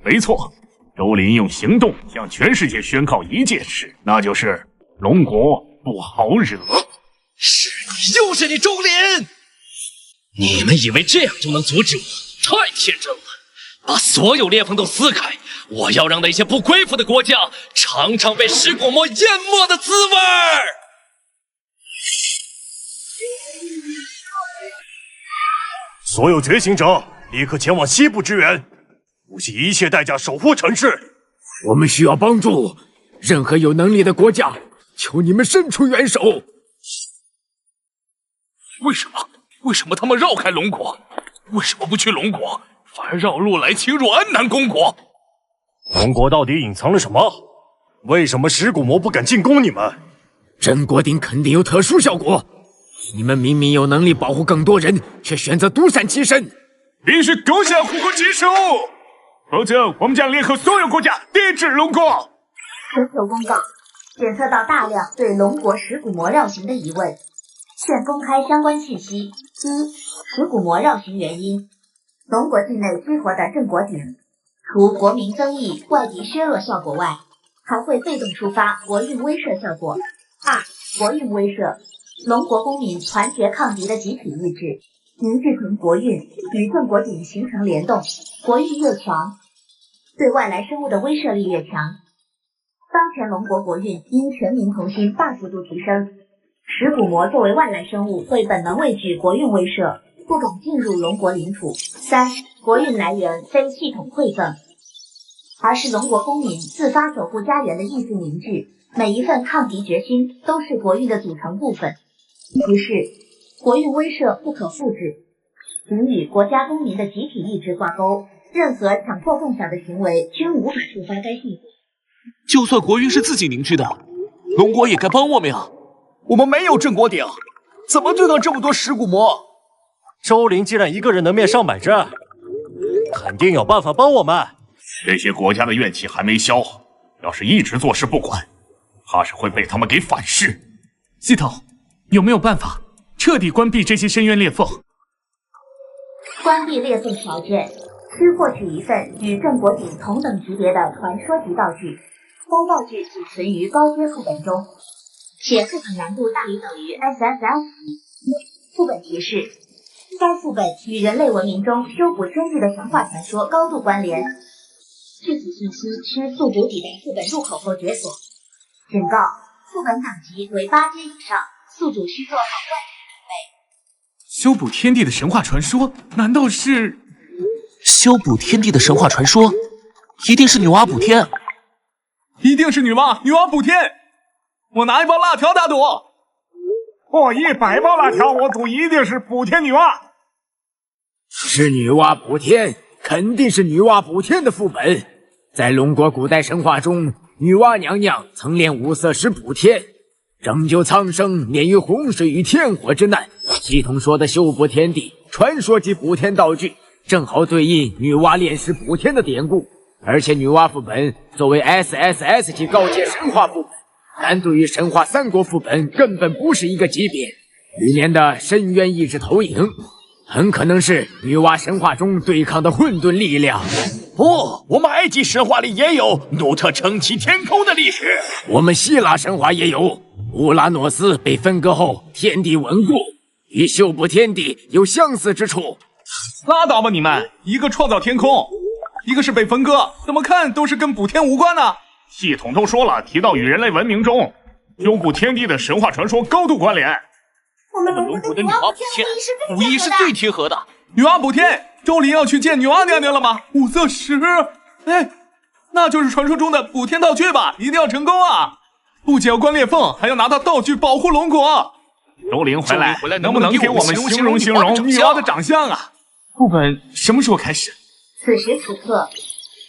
没错，周林用行动向全世界宣告一件事，那就是龙国不好惹。是你，又是你，周林！你们以为这样就能阻止我？太天真了！把所有裂缝都撕开，我要让那些不归附的国家尝尝被尸骨魔淹没的滋味儿！所有觉醒者立刻前往西部支援，不惜一切代价守护城市。我们需要帮助，任何有能力的国家，求你们伸出援手。为什么他们绕开龙国？为什么不去龙国，反而绕路来侵入安南公国？龙国到底隐藏了什么？为什么尸骨魔不敢进攻你们？真国鼎肯定有特殊效果。你们明明有能力保护更多人，却选择独善其身，必须勾下护国之手，否则我们将联合所有国家抵制龙国。全球公告，检测到大量对龙国尸骨魔绕行的疑问，现公开相关信息：一、尸骨魔绕行原因，龙国境内激活的正国鼎，除国民增益、外敌削弱效果外，还会被动触发国运威慑效果。二、国运威慑，龙国公民团结抗敌的集体意志，凝聚成国运，与正国鼎形成联动，国运越强，对外来生物的威慑力越强。当前龙国国运因全民同心大幅度提升，尸骨魔作为外来生物，会本能畏惧国运威慑，不敢进入龙国领土。3、国运来源非系统馈赠，而是龙国公民自发守护家园的意志凝聚。每一份抗敌决心都是国运的组成部分。提示：国运威慑不可复制，仅与国家公民的集体意志挂钩，任何强迫共享的行为均无法触发该系统。就算国运是自己凝聚的，龙国也该帮我们呀！我们没有镇国鼎，怎么对抗这么多蚀骨魔？周灵既然一个人能灭上百只，肯定有办法帮我们。这些国家的怨气还没消，要是一直坐视不管，怕是会被他们给反噬。系统有没有办法彻底关闭这些深渊裂缝？关闭裂缝条件：需获取一份与镇国鼎同等级别的传说级道具，该道具仅存于高阶副本中，且副本难度大于等于 SSS 级。副本提示：该副本与人类文明中修补天地的神话传说高度关联，具体信息需速读抵达副本入口后解锁。警告：副本等级为8阶以上，宿主需做好万全准备。修补天地的神话传说，难道是？修补天地的神话传说，一定是女娲补天，一定是女娲补天！我拿1包辣条打赌，我100包辣条，我赌一定是补天女娲。是女娲补天，肯定是女娲补天的副本。在龙国古代神话中，女娲娘娘曾炼5色石补天，拯救苍生免于洪水与天火之难。系统说的修补天地传说级补天道具，正好对应女娲炼石补天的典故。而且女娲副本作为 SSS 级高阶神话副本，难度与神话3国副本根本不是一个级别。里面的深渊意志投影，很可能是女娲神话中对抗的混沌力量。不，我们埃及神话里也有努特撑起天空的历史，我们希腊神话也有乌拉诺斯被分割后天地稳固，与修补天地有相似之处。拉倒吧你们，一个创造天空，一个是被分割，怎么看都是跟补天无关呢。系统都说了，提到与人类文明中修补天地的神话传说高度关联。我们龙国的女娲补天无疑是最贴合的。女娲补天，周林要去见女娲娘娘了吗？5色石，哎，那就是传说中的补天道具吧？一定要成功啊！不仅要关裂缝，还要拿到道具保护龙国。周林回来能不能给我们形容女娲的长相啊？副本什么时候开始？此时此刻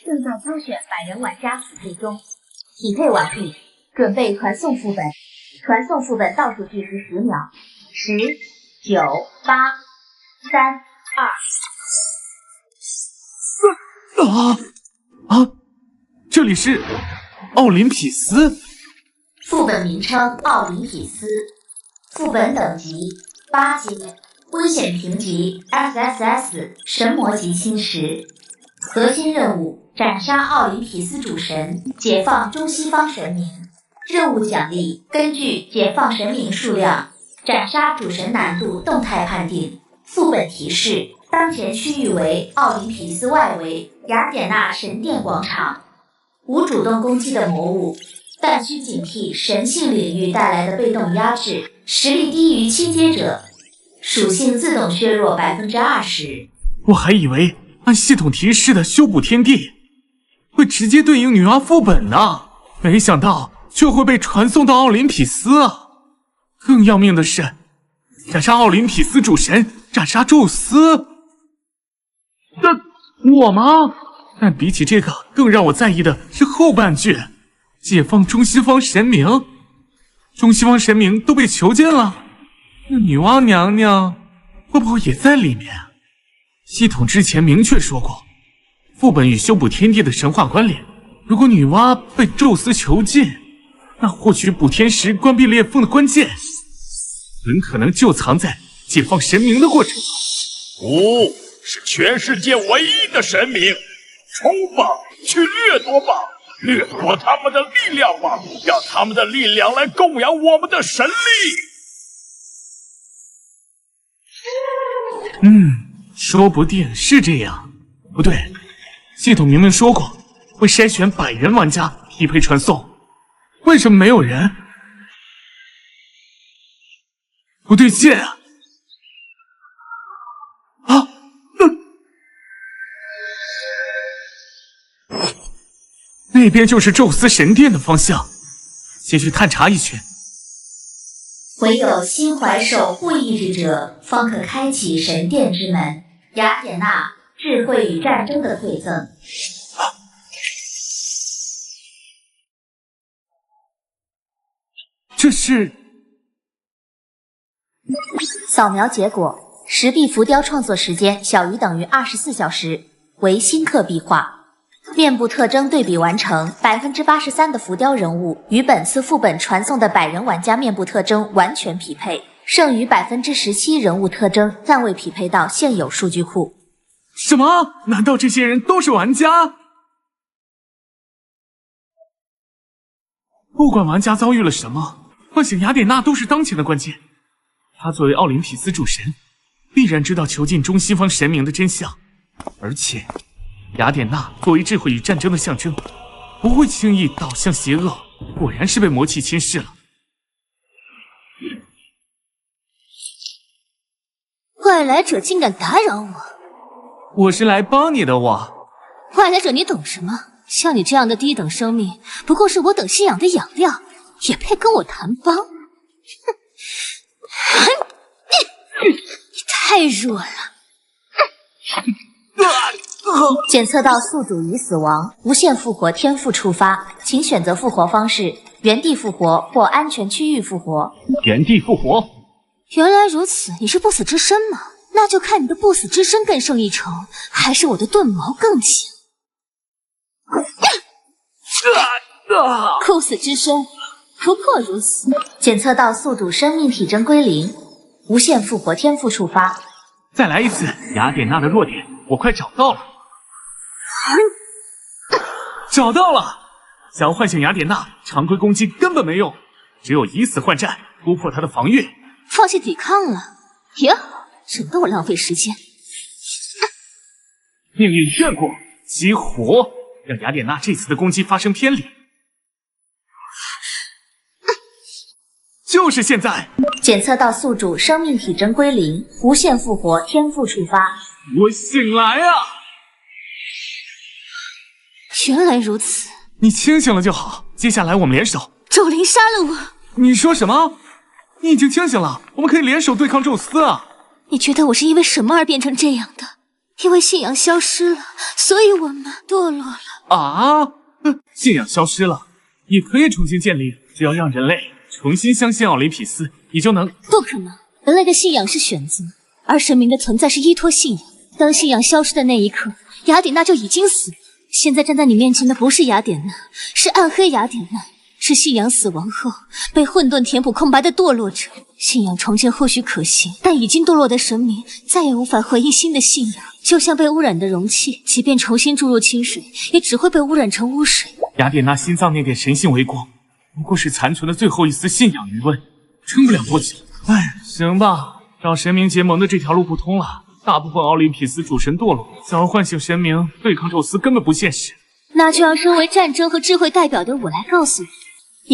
正在挑选100人玩家匹配中，匹配完毕，准备传送副本。传送副本倒数计时10秒，10、9、8、3、2。这里是奥林匹斯。副本名称奥林匹斯，副本等级8阶，危险评级 SSS 神魔级侵蚀。核心任务：斩杀奥林匹斯主神，解放中西方神明。任务奖励：根据解放神明数量，斩杀主神难度动态判定。副本提示：当前区域为奥林匹斯外围雅典娜神殿广场，无主动攻击的魔物，但需警惕神性领域带来的被动压制，实力低于7阶者，属性自动削弱20%。我还以为按系统提示的修补天地会直接对应女娲副本呢，没想到却会被传送到奥林匹斯啊！更要命的是，斩杀奥林匹斯主神，斩杀宙斯。我吗？但比起这个，更让我在意的是后半句：解放中西方神明。中西方神明都被囚禁了，那女娲娘娘会不会也在里面？系统之前明确说过，副本与修补天地的神话关联。如果女娲被宙斯囚禁，那获取补天石、关闭裂缝的关键，很可能就藏在解放神明的过程中。不是全世界唯一的神明，冲吧，去掠夺吧，掠夺他们的力量吧，让他们的力量来供养我们的神力。说不定是这样。不对，系统明明说过会筛选100人玩家匹配传送，为什么没有人？不对劲啊！那边就是宙斯神殿的方向，先去探查一圈。唯有心怀守护意志者，方可开启神殿之门。雅典娜，智慧与战争的馈赠。这是扫描结果，石壁浮雕创作时间小于等于24小时，为新刻壁画。面部特征对比完成，83%的浮雕人物与本次副本传送的百人玩家面部特征完全匹配，剩余17%人物特征暂未匹配到现有数据库。什么？难道这些人都是玩家？不管玩家遭遇了什么，唤醒雅典娜都是当前的关键。他作为奥林匹斯主神，必然知道囚禁中西方神明的真相，而且雅典娜作为智慧与战争的象征，不会轻易导向邪恶。果然是被魔气侵蚀了。外来者竟敢打扰我！我是来帮你的，我。外来者，你懂什么？像你这样的低等生命，不过是我等信仰的养料，也配跟我谈帮？哼！你太弱了。检测到宿主已死亡，无限复活天赋触发，请选择复活方式：原地复活或安全区域复活。原地复活。原来如此，你是不死之身吗？那就看你的不死之身更胜一筹，还是我的盾矛更强。枯死之身，不过如此。检测到宿主生命体征归零，无限复活天赋触发。再来一次。雅典娜的弱点，我快找到了。找到了！想要唤醒雅典娜，常规攻击根本没用，只有以死换战，突破她的防御。放弃抵抗了也好，省得我浪费时间。命运眷顾，激活，让雅典娜这次的攻击发生偏离。就是现在！检测到宿主生命体征归零，无限复活天赋触发。我醒来啊！原来如此，你清醒了就好。接下来我们联手。咒灵杀了我！你说什么？你已经清醒了，我们可以联手对抗宙斯啊！你觉得我是因为什么而变成这样的？因为信仰消失了，所以我们堕落了。啊？信仰消失了，也可以重新建立，只要让人类重新相信奥林匹斯，你就能……不可能，人类的信仰是选择，而神明的存在是依托信仰。当信仰消失的那一刻，雅典娜就已经死了。现在站在你面前的不是雅典娜，是暗黑雅典娜，是信仰死亡后被混沌填补空白的堕落者。信仰重建或许可行，但已经堕落的神明再也无法回应新的信仰，就像被污染的容器，即便重新注入清水，也只会被污染成污水。雅典娜心脏那点神性微光，不过是残存的最后一丝信仰余温，撑不了多久。哎，行吧，找神明结盟的这条路不通了。大部分奥林匹斯主神堕落，想要唤醒神明对抗宙斯根本不现实。那就让身为战争和智慧代表的我来告诉你，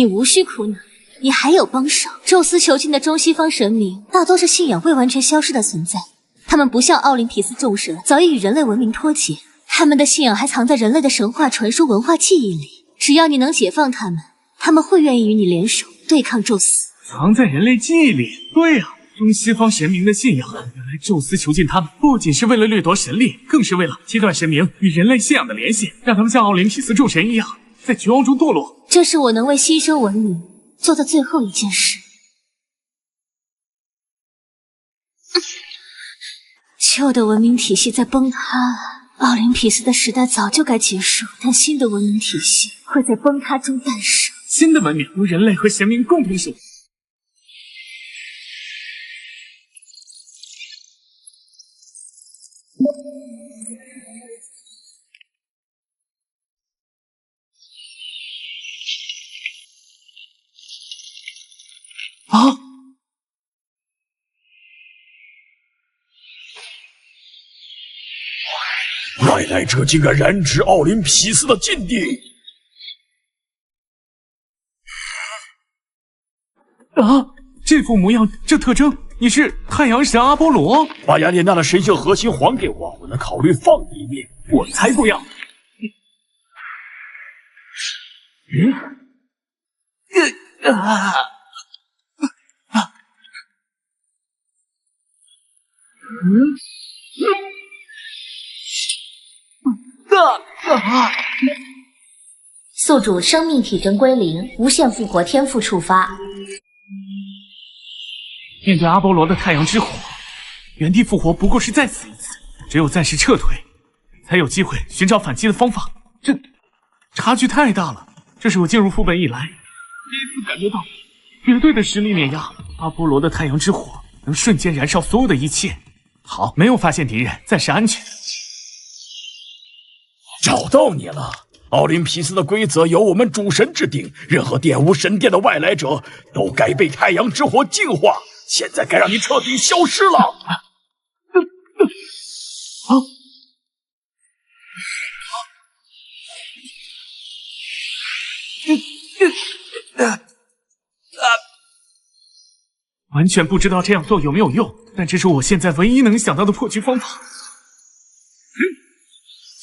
你无需苦恼，你还有帮手。宙斯囚禁的中西方神明大多是信仰未完全消失的存在，他们不像奥林匹斯众神早已与人类文明脱节，他们的信仰还藏在人类的神话传说文化记忆里。只要你能解放他们，他们会愿意与你联手对抗宙斯。藏在人类记忆里？对啊，中西方神明的信仰，原来宙斯囚禁他们，不仅是为了掠夺神力，更是为了切断神明与人类信仰的联系，让他们像奥林匹斯众神一样，在绝望中堕落。这是我能为牺牲文明做的最后一件事。旧的文明体系在崩塌了，奥林匹斯的时代早就该结束，但新的文明体系会在崩塌中诞生。新的文明由人类和神明共同守护。啊！外来者竟敢染指奥林匹斯的禁地！啊！这副模样，这特征，你是太阳神阿波罗？把雅典娜的神性核心还给我，我能考虑放你一命。我才不要！宿主生命体征归零，无限复活天赋触发。面对阿波罗的太阳之火，原地复活不过是再死一次，只有暂时撤退，才有机会寻找反击的方法。这差距太大了，这是我进入副本以来第一次感觉到绝对的实力碾压。阿波罗的太阳之火能瞬间燃烧所有的一切。好，没有发现敌人，暂时安全。找到你了！奥林匹斯的规则由我们主神制定，任何玷污神殿的外来者都该被太阳之火净化。现在该让你彻底消失了！完全不知道这样做有没有用，但这是我现在唯一能想到的破局方法。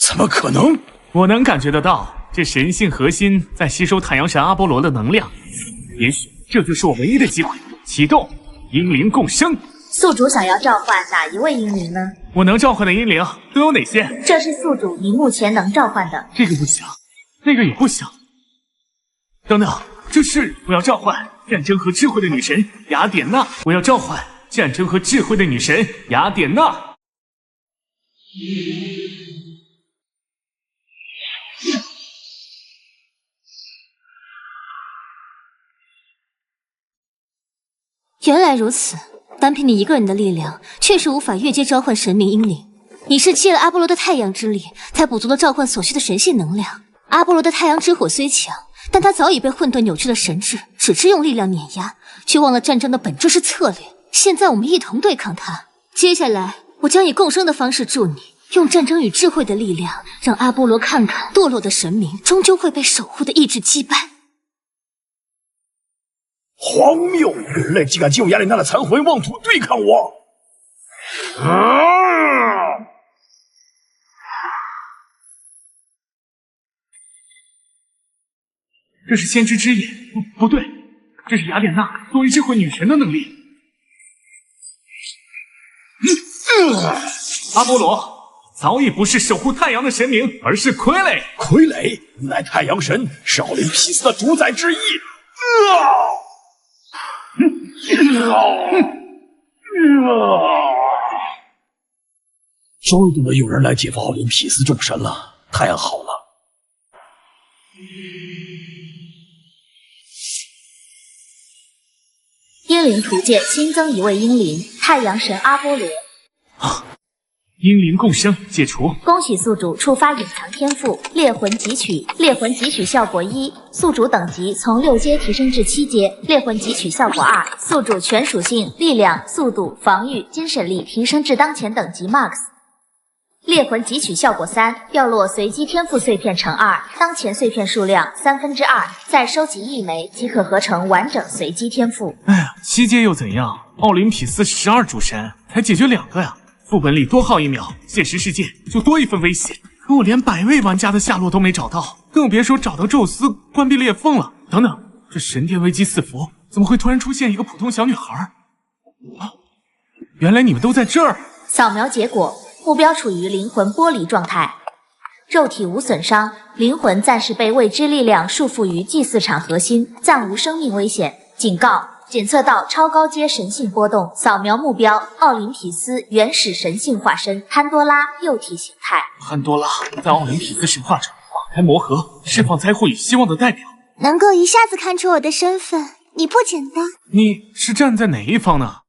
怎么可能？我能感觉得到，这神性核心在吸收太阳神阿波罗的能量，也许这就是我唯一的机会。启动英灵共生。宿主想要召唤哪一位英灵呢？我能召唤的英灵都有哪些？这是宿主你目前能召唤的。这个不行，那个也不行。等等，这是我要召唤战争和智慧的女神雅典娜。我要召唤战争和智慧的女神雅典娜。原来如此，单凭你一个人的力量，确实无法越阶召唤神明英灵。你是借了阿波罗的太阳之力，才补足了召唤所需的神性能量。阿波罗的太阳之火虽强，但他早已被混沌扭曲了神智，只知用力量碾压，却忘了战争的本质是策略。现在我们一同对抗他。接下来，我将以共生的方式助你，用战争与智慧的力量，让阿波罗看看，堕落的神明终究会被守护的意志击败。荒谬！人类竟敢借用雅典娜的残魂妄图对抗我！这是先知之眼，不对，这是雅典娜作为智慧女神的能力。阿波罗早已不是守护太阳的神明，而是傀儡。傀儡乃太阳神，是奥林匹斯的主宰之一。终于有人来解放奥林匹斯众神了，太好了！英灵图鉴新增一位英灵，太阳神阿波罗。英灵共生解除。恭喜宿主触发隐藏天赋猎魂汲取，猎魂汲取效果1，宿主等级从6阶提升至7阶。猎魂汲取效果2，宿主全属性、力量、速度、防御、精神力提升至当前等级 MAX。猎魂汲取效果3，掉落随机天赋碎片乘2，当前碎片数量2/3，再收集1枚即可合成完整随机天赋。哎呀，7阶又怎样？奥林匹斯12主神才解决2个呀！副本里多耗1秒，现实世界就多一份危险。可我连100位玩家的下落都没找到，更别说找到宙斯关闭裂缝了。等等，这神殿危机四伏，怎么会突然出现一个普通小女孩？原来你们都在这儿！扫描结果，目标处于灵魂剥离状态，肉体无损伤，灵魂暂时被未知力量束缚于祭祀场核心，暂无生命危险。警告！检测到超高阶神性波动，扫描目标：奥林匹斯原始神性化身潘多拉幼体形态。潘多拉在奥林匹斯神话中打开魔盒，释放灾祸与希望的代表。能够一下子看出我的身份，你不简单。你是站在哪一方呢？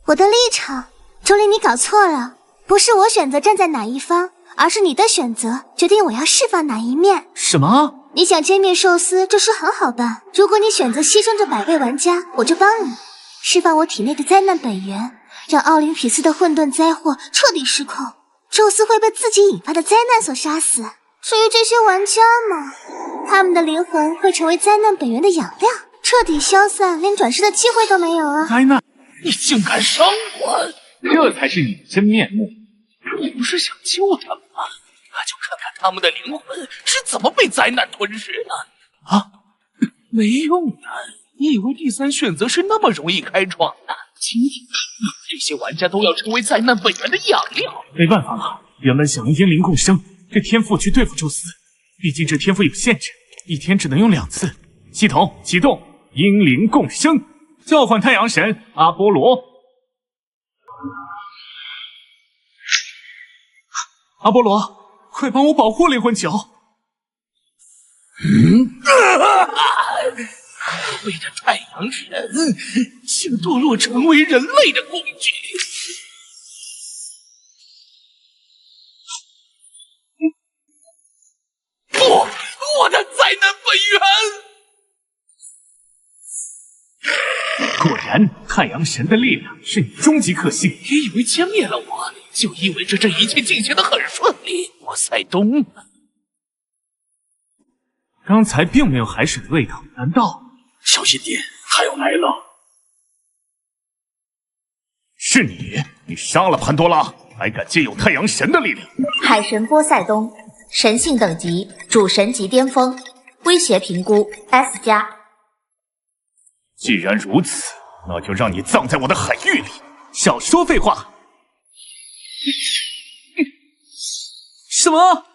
我的立场，周林，你搞错了，不是我选择站在哪一方，而是你的选择决定我要释放哪一面。什么？你想歼灭寿司，这事很好办。如果你选择牺牲这100位玩家，我就帮你释放我体内的灾难本源，让奥林匹斯的混沌灾祸彻底失控。宙斯会被自己引发的灾难所杀死。至于这些玩家嘛，他们的灵魂会成为灾难本源的养料，彻底消散，连转世的机会都没有啊！灾难，你竟敢伤我！这才是你的真面目！你不是想救他们吗？那就看看他们的灵魂是怎么被灾难吞噬的。啊！没用的。你以为第三选择是那么容易开创的？今天这些玩家都要成为灾难本源的养料。没办法了，原本想用英灵共生这天赋去对付宙斯，毕竟这天赋有限制，一天只能用2次。系统启动英灵共生，召唤太阳神阿波罗。阿波罗，快帮我保护灵魂球！为了太阳神，想堕落成为人类的工具。不，我的灾难本源！果然，太阳神的力量是你终极克星。你以为歼灭了我，就意味着这一切进行得很顺利？波塞冬，刚才并没有海水的味道，难道？小心点，他要来了！是你杀了潘多拉，还敢借用太阳神的力量？海神波塞冬，神性等级主神级巅峰，威胁评估 S+。既然如此，那就让你葬在我的海域里！少说废话！什么？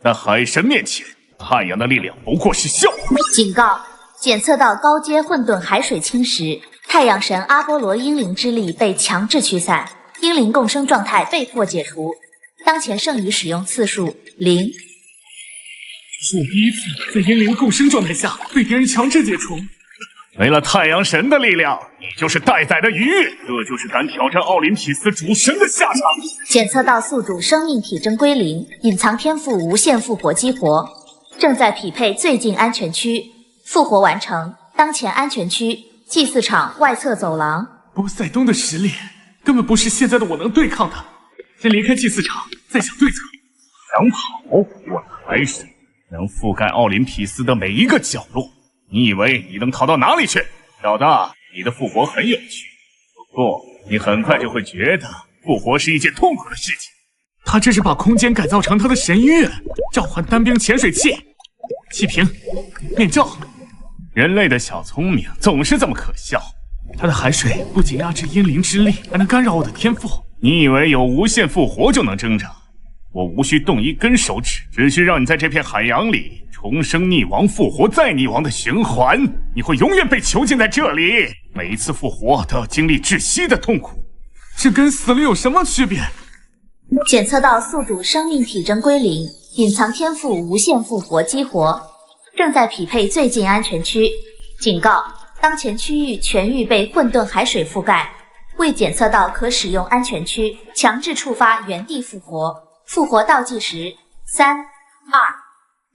在海神面前，太阳的力量不过是笑话！警告！检测到高阶混沌海水侵蚀，太阳神阿波罗英灵之力被强制驱散，英灵共生状态被迫解除，当前剩余使用次数0。是我第一次在英灵共生状态下被敌人强制解除。没了太阳神的力量，你就是待宰的鱼，这就是敢挑战奥林匹斯主神的下场。检测到宿主生命体征归0，隐藏天赋无限复活激活，正在匹配最近安全区。复活完成，当前安全区祭祀场外侧走廊。波塞冬的实力根本不是现在的我能对抗的。先离开祭祀场，再想对策。想跑，我的海水能覆盖奥林匹斯的每一个角落。你以为你能逃到哪里去？小子，你的复活很有趣，不过你很快就会觉得复活是一件痛苦的事情。他这是把空间改造成他的神域，召唤单兵潜水器、气瓶、面罩。人类的小聪明总是这么可笑。他的海水不仅压制阴灵之力，还能干扰我的天赋。你以为有无限复活就能挣扎？我无需动一根手指，只需让你在这片海洋里重生溺亡、复活再溺亡的循环。你会永远被囚禁在这里，每一次复活都要经历窒息的痛苦。这跟死了有什么区别？检测到宿主生命体征归0，隐藏天赋无限复活激活，正在匹配最近安全区。警告：当前区域全域被混沌海水覆盖，未检测到可使用安全区，强制触发原地复活。复活倒计时3、2、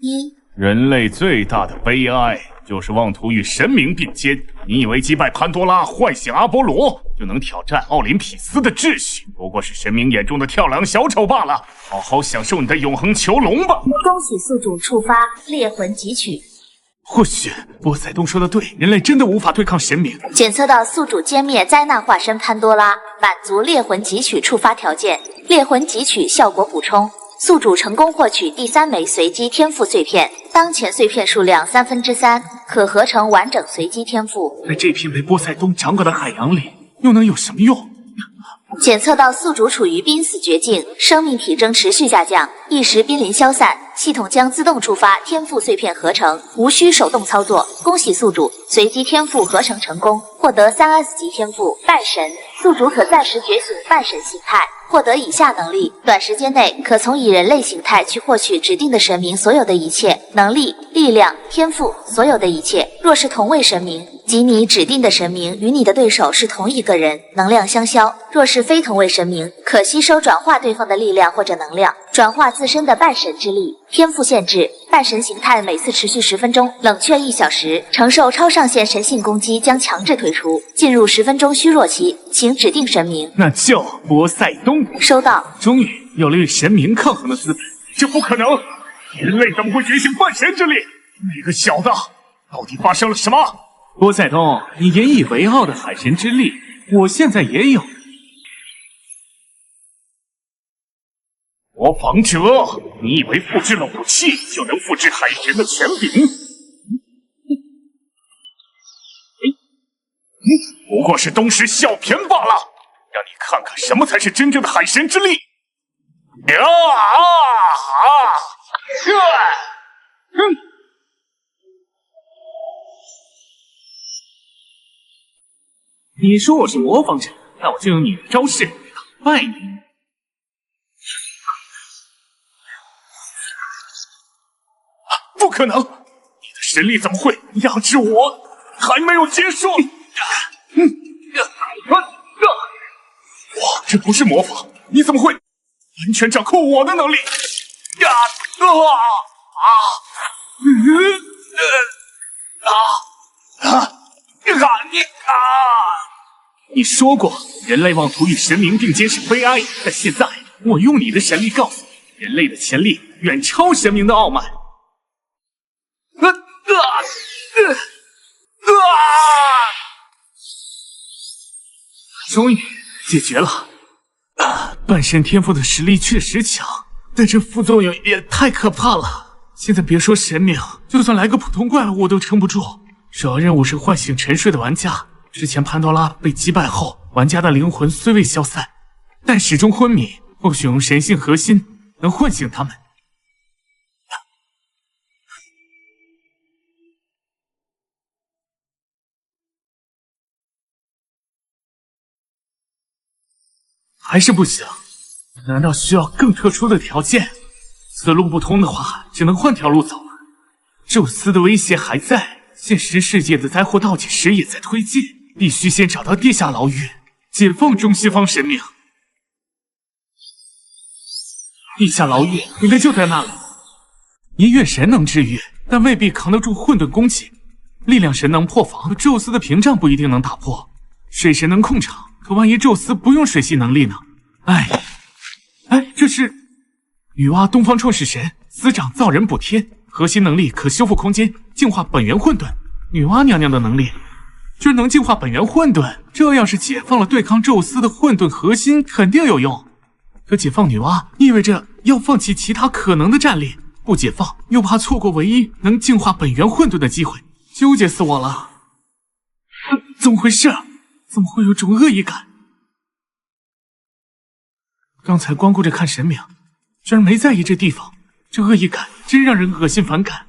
1。人类最大的悲哀就是妄图与神明并肩。你以为击败潘多拉、唤醒阿波罗就能挑战奥林匹斯的秩序？不过是神明眼中的跳梁小丑罢了。好好享受你的永恒囚笼吧！恭喜宿主触发猎魂汲取。或许波塞冬说的对，人类真的无法对抗神明。检测到宿主歼灭灾难化身潘多拉，满足猎魂汲取触发条件。猎魂汲取效果补充，宿主成功获取第3枚随机天赋碎片，当前碎片数量3/3，可合成完整随机天赋。在这片被波塞冬掌管的海洋里，又能有什么用？检测到宿主处于濒死绝境，生命体征持续下降，一时濒临消散，系统将自动触发天赋碎片合成，无需手动操作。恭喜宿主，随机天赋合成成功，获得3S 级天赋半神。宿主可暂时觉醒半神形态，获得以下能力：短时间内可从以人类形态去获取指定的神明所有的一切能力、力量、天赋，所有的一切。若是同位神明，即你指定的神明与你的对手是同一个人，能量相消；若是非同位神明，可吸收转化对方的力量或者能量，转化自身的半神之力。天赋限制：半神形态每次持续10分钟，冷却1小时，承受超上限神性攻击将强制退出，进入10分钟虚弱期，请指定神明。那就波塞冬。收到。终于有了与神明抗衡的资本。这不可能！人类怎么会觉醒半神之力？那个小子，到底发生了什么？波塞冬，你引以为傲的海神之力，我现在也有。模仿者，你以为复制了武器就能复制海神的权柄？不过是东施效颦罢了，让你看看什么才是真正的海神之力。你说我是模仿者，那我就用你的招式打败你。不可能！你的神力怎么会压制我？还没有结束！哇，这不是魔法，你怎么会完全掌控我的能力？你说过人类妄图与神明并肩是悲哀，但现在我用你的神力告诉你，人类的潜力远超神明的傲慢。终于解决了。半神天赋的实力确实强，但这副作用也太可怕了。现在别说神明，就算来个普通怪物我都撑不住。首要任务是唤醒沉睡的玩家。之前潘多拉被击败后，玩家的灵魂虽未消散，但始终昏迷。或许用神性核心能唤醒他们。还是不行，难道需要更特殊的条件？此路不通的话，只能换条路走了。宙斯的威胁还在，现实世界的灾祸倒计时也在推进，必须先找到地下牢狱，解放中西方神明。地下牢狱应该就在那里。音乐神能治愈，但未必扛得住混沌攻击。力量神能破防，宙斯的屏障不一定能打破。水神能控场，可万一宙斯不用水系能力呢？哎，这是女娲东方创世神，司掌造人补天，核心能力可修复空间，净化本源混沌。女娲娘娘的能力就是能净化本源混沌，这要是解放了对抗宙斯的混沌核心，肯定有用。可解放女娲意味着要放弃其他可能的战力，不解放又怕错过唯一能净化本源混沌的机会，纠结死我了。怎么回事？怎么会有种恶意感？刚才光顾着看神明，居然没在意这地方，这恶意感真让人恶心反感。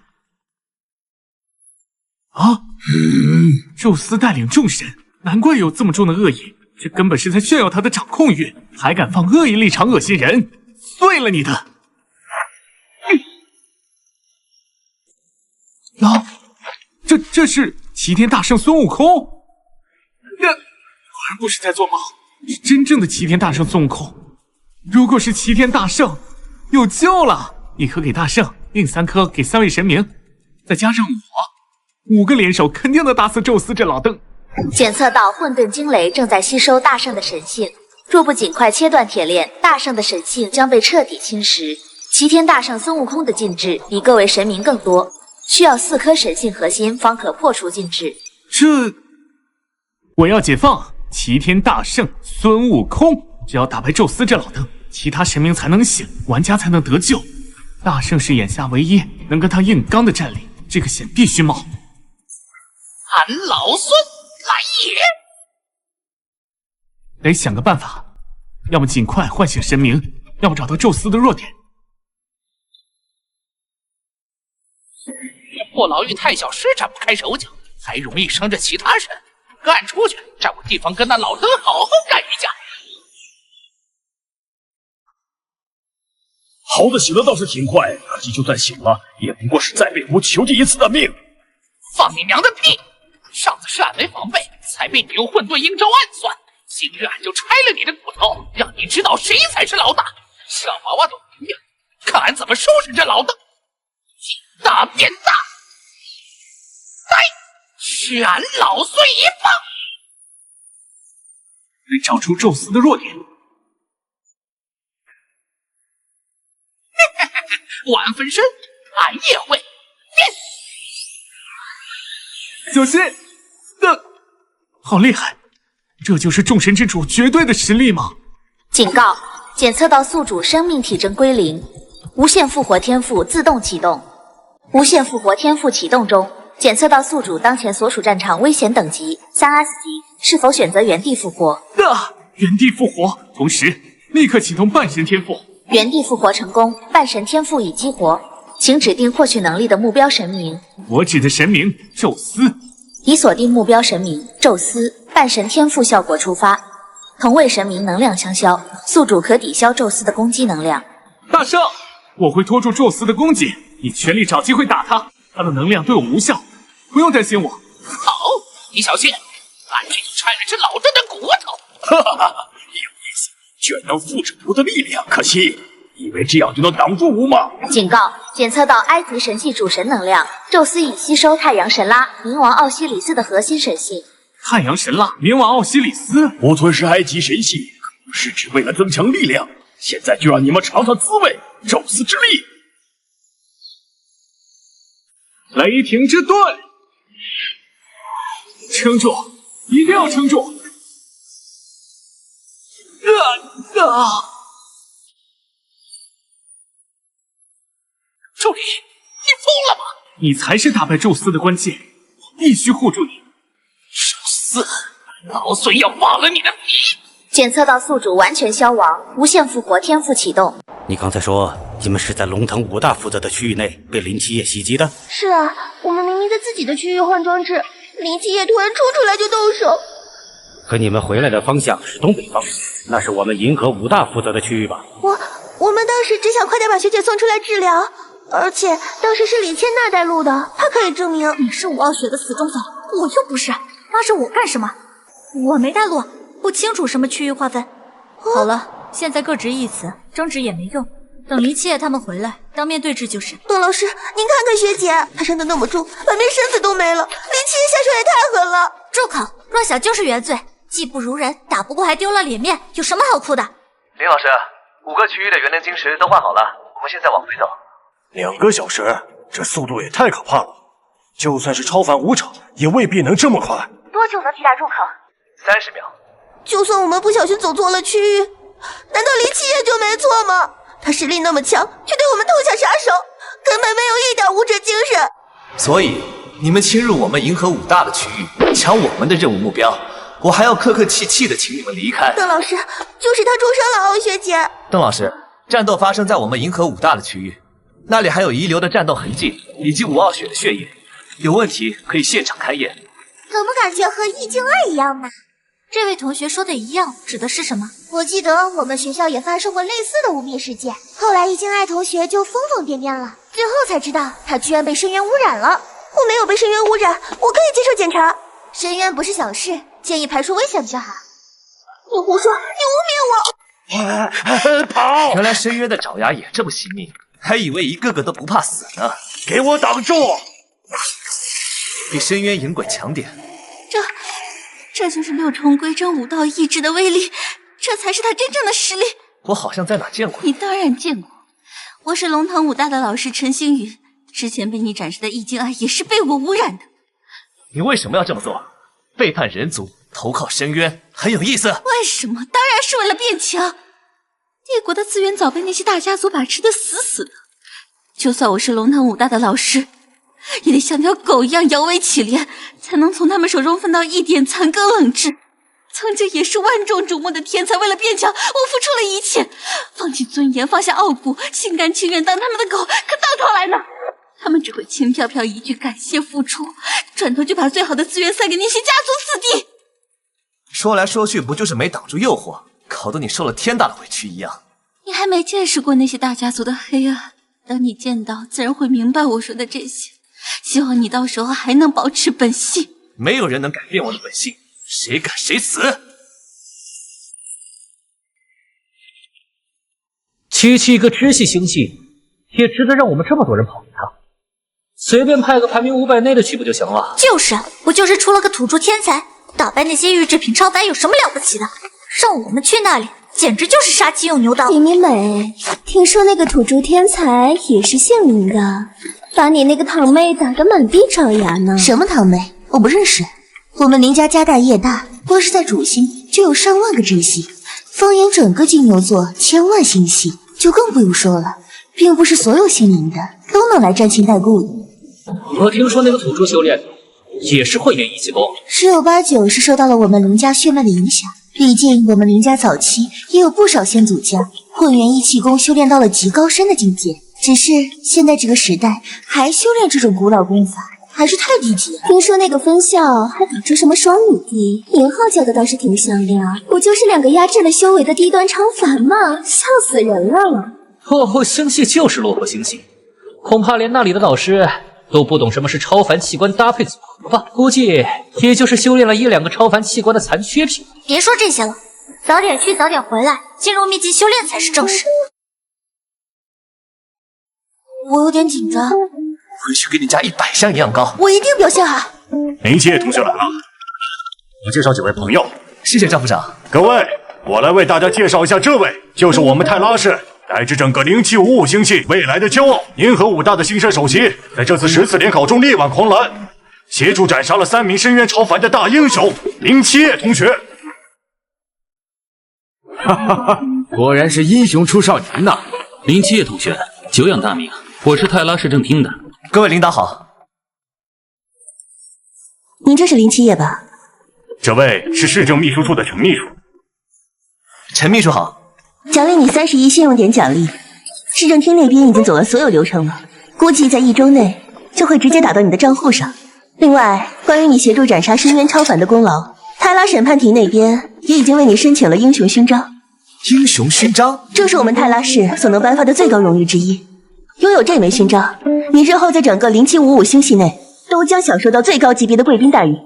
宙斯带领众神，难怪有这么重的恶意，这根本是在炫耀他的掌控欲，还敢放恶意立场恶心人，碎了你的！这是齐天大圣孙悟空？果然不是在做梦，是真正的齐天大圣孙悟空。如果是齐天大圣，有救了！1颗给大圣，另3颗给3位神明，再加上我，5个联手肯定能打死宙斯这老邓。检测到混沌惊雷正在吸收大圣的神性，若不尽快切断铁链，大圣的神性将被彻底侵蚀。齐天大圣孙悟空的禁制比各位神明更多，需要4颗神性核心方可破除禁制。我要解放齐天大圣孙悟空，只要打败宙斯这老邓，其他神明才能醒，玩家才能得救。大圣是眼下唯一能跟他硬刚的战力，这个险必须冒。俺老孙来也！得想个办法，要么尽快唤醒神明，要么找到宙斯的弱点。破牢狱太小，施展不开手脚，还容易伤着其他神。赶出去，找个地方跟那老邓好好干一架。猴子醒的倒是挺快，可惜就算醒了，也不过是再被狐囚禁一次的命。放你娘的屁！上次是俺没防备，才被你用混沌阴招暗算。今日俺就拆了你的骨头，让你知道谁才是老大。小娃娃都不要，看俺怎么收拾这老邓！劲大变大，来，吃俺老孙一棒！得找出宙斯的弱点。晚分身，俺也会。小心！好厉害！这就是众神之主绝对的实力吗？警告：检测到宿主生命体征归零，无限复活天赋自动启动。无限复活天赋启动中，检测到宿主当前所属战场危险等级3S 级，是否选择原地复活？原地复活，同时立刻启动半神天赋。原地复活成功，半神天赋已激活，请指定获取能力的目标神明。我指的神明宙斯。已锁定目标神明宙斯，半神天赋效果触发，同位神明能量相消，宿主可抵消宙斯的攻击能量。大圣，我会拖住宙斯的攻击，你全力找机会打他，他的能量对我无效，不用担心我。好，你小心，俺这就拆了这老邓的骨头。哈哈哈，有意思，居然能复制我的力量，可惜，以为这样就能挡住我吗？警告，检测到埃及神系主神能量，宙斯已吸收太阳神拉、冥王奥西里斯的核心神系。太阳神拉、冥王奥西里斯，我吞噬埃及神系，可不是只为了增强力量，现在就让你们尝尝滋味，宙斯之力！雷霆之盾，撑住，一定要撑住！助理，你疯了吗？你才是打败宙斯的关键，我必须护住你。宙斯，老孙要扒了你的皮！检测到宿主完全消亡，无限复活天赋启动。你刚才说你们是在龙腾5大负责的区域内被林七夜袭击的？是啊，我们明明在自己的区域换装置，林七夜突然冲出来就动手。可你们回来的方向是东北方，那是我们银河5大负责的区域吧？我们当时只想快点把学姐送出来治疗，而且当时是李千娜带路的，她可以证明。你是5号学的死忠粉，我又不是，拉着我干什么？我没带路，不清楚什么区域划分。好了，现在各执一词，争执也没用。等林七夜他们回来，当面对质就是。董老师，您看看学姐，她伤得那么重，半边身子都没了，林七夜下手也太狠了。住口！弱小就是原罪，技不如人，打不过还丢了脸面，有什么好哭的？林老师，5个区域的元灵晶石都换好了，我们现在往回走。2个小时，这速度也太可怕了！就算是超凡武者，也未必能这么快。多久能抵达入口？30秒。就算我们不小心走错了区域，难道林七夜就没错吗？他实力那么强，却对我们痛下杀手，根本没有一点武者精神。所以你们侵入我们银河5大的区域，抢我们的任务目标，我还要客客气气的请你们离开。邓老师，就是他重伤了敖学姐。邓老师，战斗发生在我们银河5大的区域，那里还有遗留的战斗痕迹以及5傲血的血液，有问题可以现场开验。怎么感觉和易静爱一样呢？这位同学说的一样，指的是什么？我记得我们学校也发生过类似的污蔑事件，后来易静爱同学就疯疯癫癫了，最后才知道他居然被深渊污染了。我没有被深渊污染，我可以接受检查。深渊不是小事，建议排除危险就好。你胡说，你污蔑我！跑！原来深渊的爪牙也这么细密，还以为一个个都不怕死呢。给我挡住！比深渊影鬼强点。这就是6重归真5道意志的威力，这才是他真正的实力。我好像在哪见过。你当然见过，我是龙腾5大的老师陈星宇，之前被你展示的易静爱也是被我污染的。你为什么要这么做？背叛人族，投靠深渊，很有意思。为什么？当然是为了变强。帝国的资源早被那些大家族把持的死死的，就算我是龙腾5大的老师，也得像条狗一样摇尾乞怜，才能从他们手中分到一点残羹冷炙。曾经也是万众瞩目的天才，为了变强，我付出了一切，放弃尊严，放下傲骨，心甘情愿当他们的狗。可到头来呢？他们只会轻飘飘一句感谢付出，转头就把最好的资源塞给那些家族子弟。说来说去，不就是没挡住诱惑，搞得你受了天大的委屈一样。你还没见识过那些大家族的黑暗，等你见到，自然会明白我说的这些。希望你到时候还能保持本性。没有人能改变我的本性，谁敢谁死。区区一个支系星系，也值得让我们这么多人跑一趟？随便派个排名500内的去不就行了？就是，不就是出了个土著天才，打败那些预制品超凡有什么了不起的？让我们去那里，简直就是杀鸡用牛刀。林明美，听说那个土著天才也是姓林的，把你那个堂妹打得满地找牙呢。什么堂妹？我不认识。我们林家家大业大，光是在主星就有上万个支系，放眼整个金牛座千万星系，就更不用说了，并不是所有姓林的都能来沾亲带故的。我听说那个土著修炼也是混元一气功，十有八九是受到了我们林家血脉的影响。毕竟我们林家早期也有不少先祖将混元一气功修炼到了极高深的境界，只是现在这个时代还修炼这种古老功法，还是太低级了。听说那个分校还搞出什么双女帝，名号叫的倒是挺响亮，不就是2个压制了修为的低端超凡吗？笑死人了！落魄星系就是落魄星系，恐怕连那里的老师都不懂什么是超凡器官搭配组合吧？估计也就是修炼了1-2个超凡器官的残缺品。别说这些了，早点去早点回来，进入秘籍修炼才是正事。我有点紧张，回去给你加100项营养膏。我一定表现好。林七夜同学来了，我介绍几位朋友。谢谢赵部长。各位，我来为大家介绍一下，这位就是我们泰拉市带着整个0755星系未来的骄傲，银河5大的新生首席，在这次10次联考中力挽狂澜，协助斩杀了3名深渊超凡的大英雄林七夜同学。哈哈哈，果然是英雄出少年呐！林七夜同学，久仰大名，我是泰拉市政厅的。各位领导好。您这是林七夜吧？这位是市政秘书处的陈秘书。陈秘书好。奖励你31信用点奖励，市政厅那边已经走了所有流程了，估计在1周内就会直接打到你的账户上。另外，关于你协助斩杀深渊超凡的功劳，泰拉审判庭那边也已经为你申请了英雄勋章。英雄勋章？这是我们泰拉市所能颁发的最高荣誉之一。拥有这枚勋章，你日后在整个0755星系内都将享受到最高级别的贵宾待遇。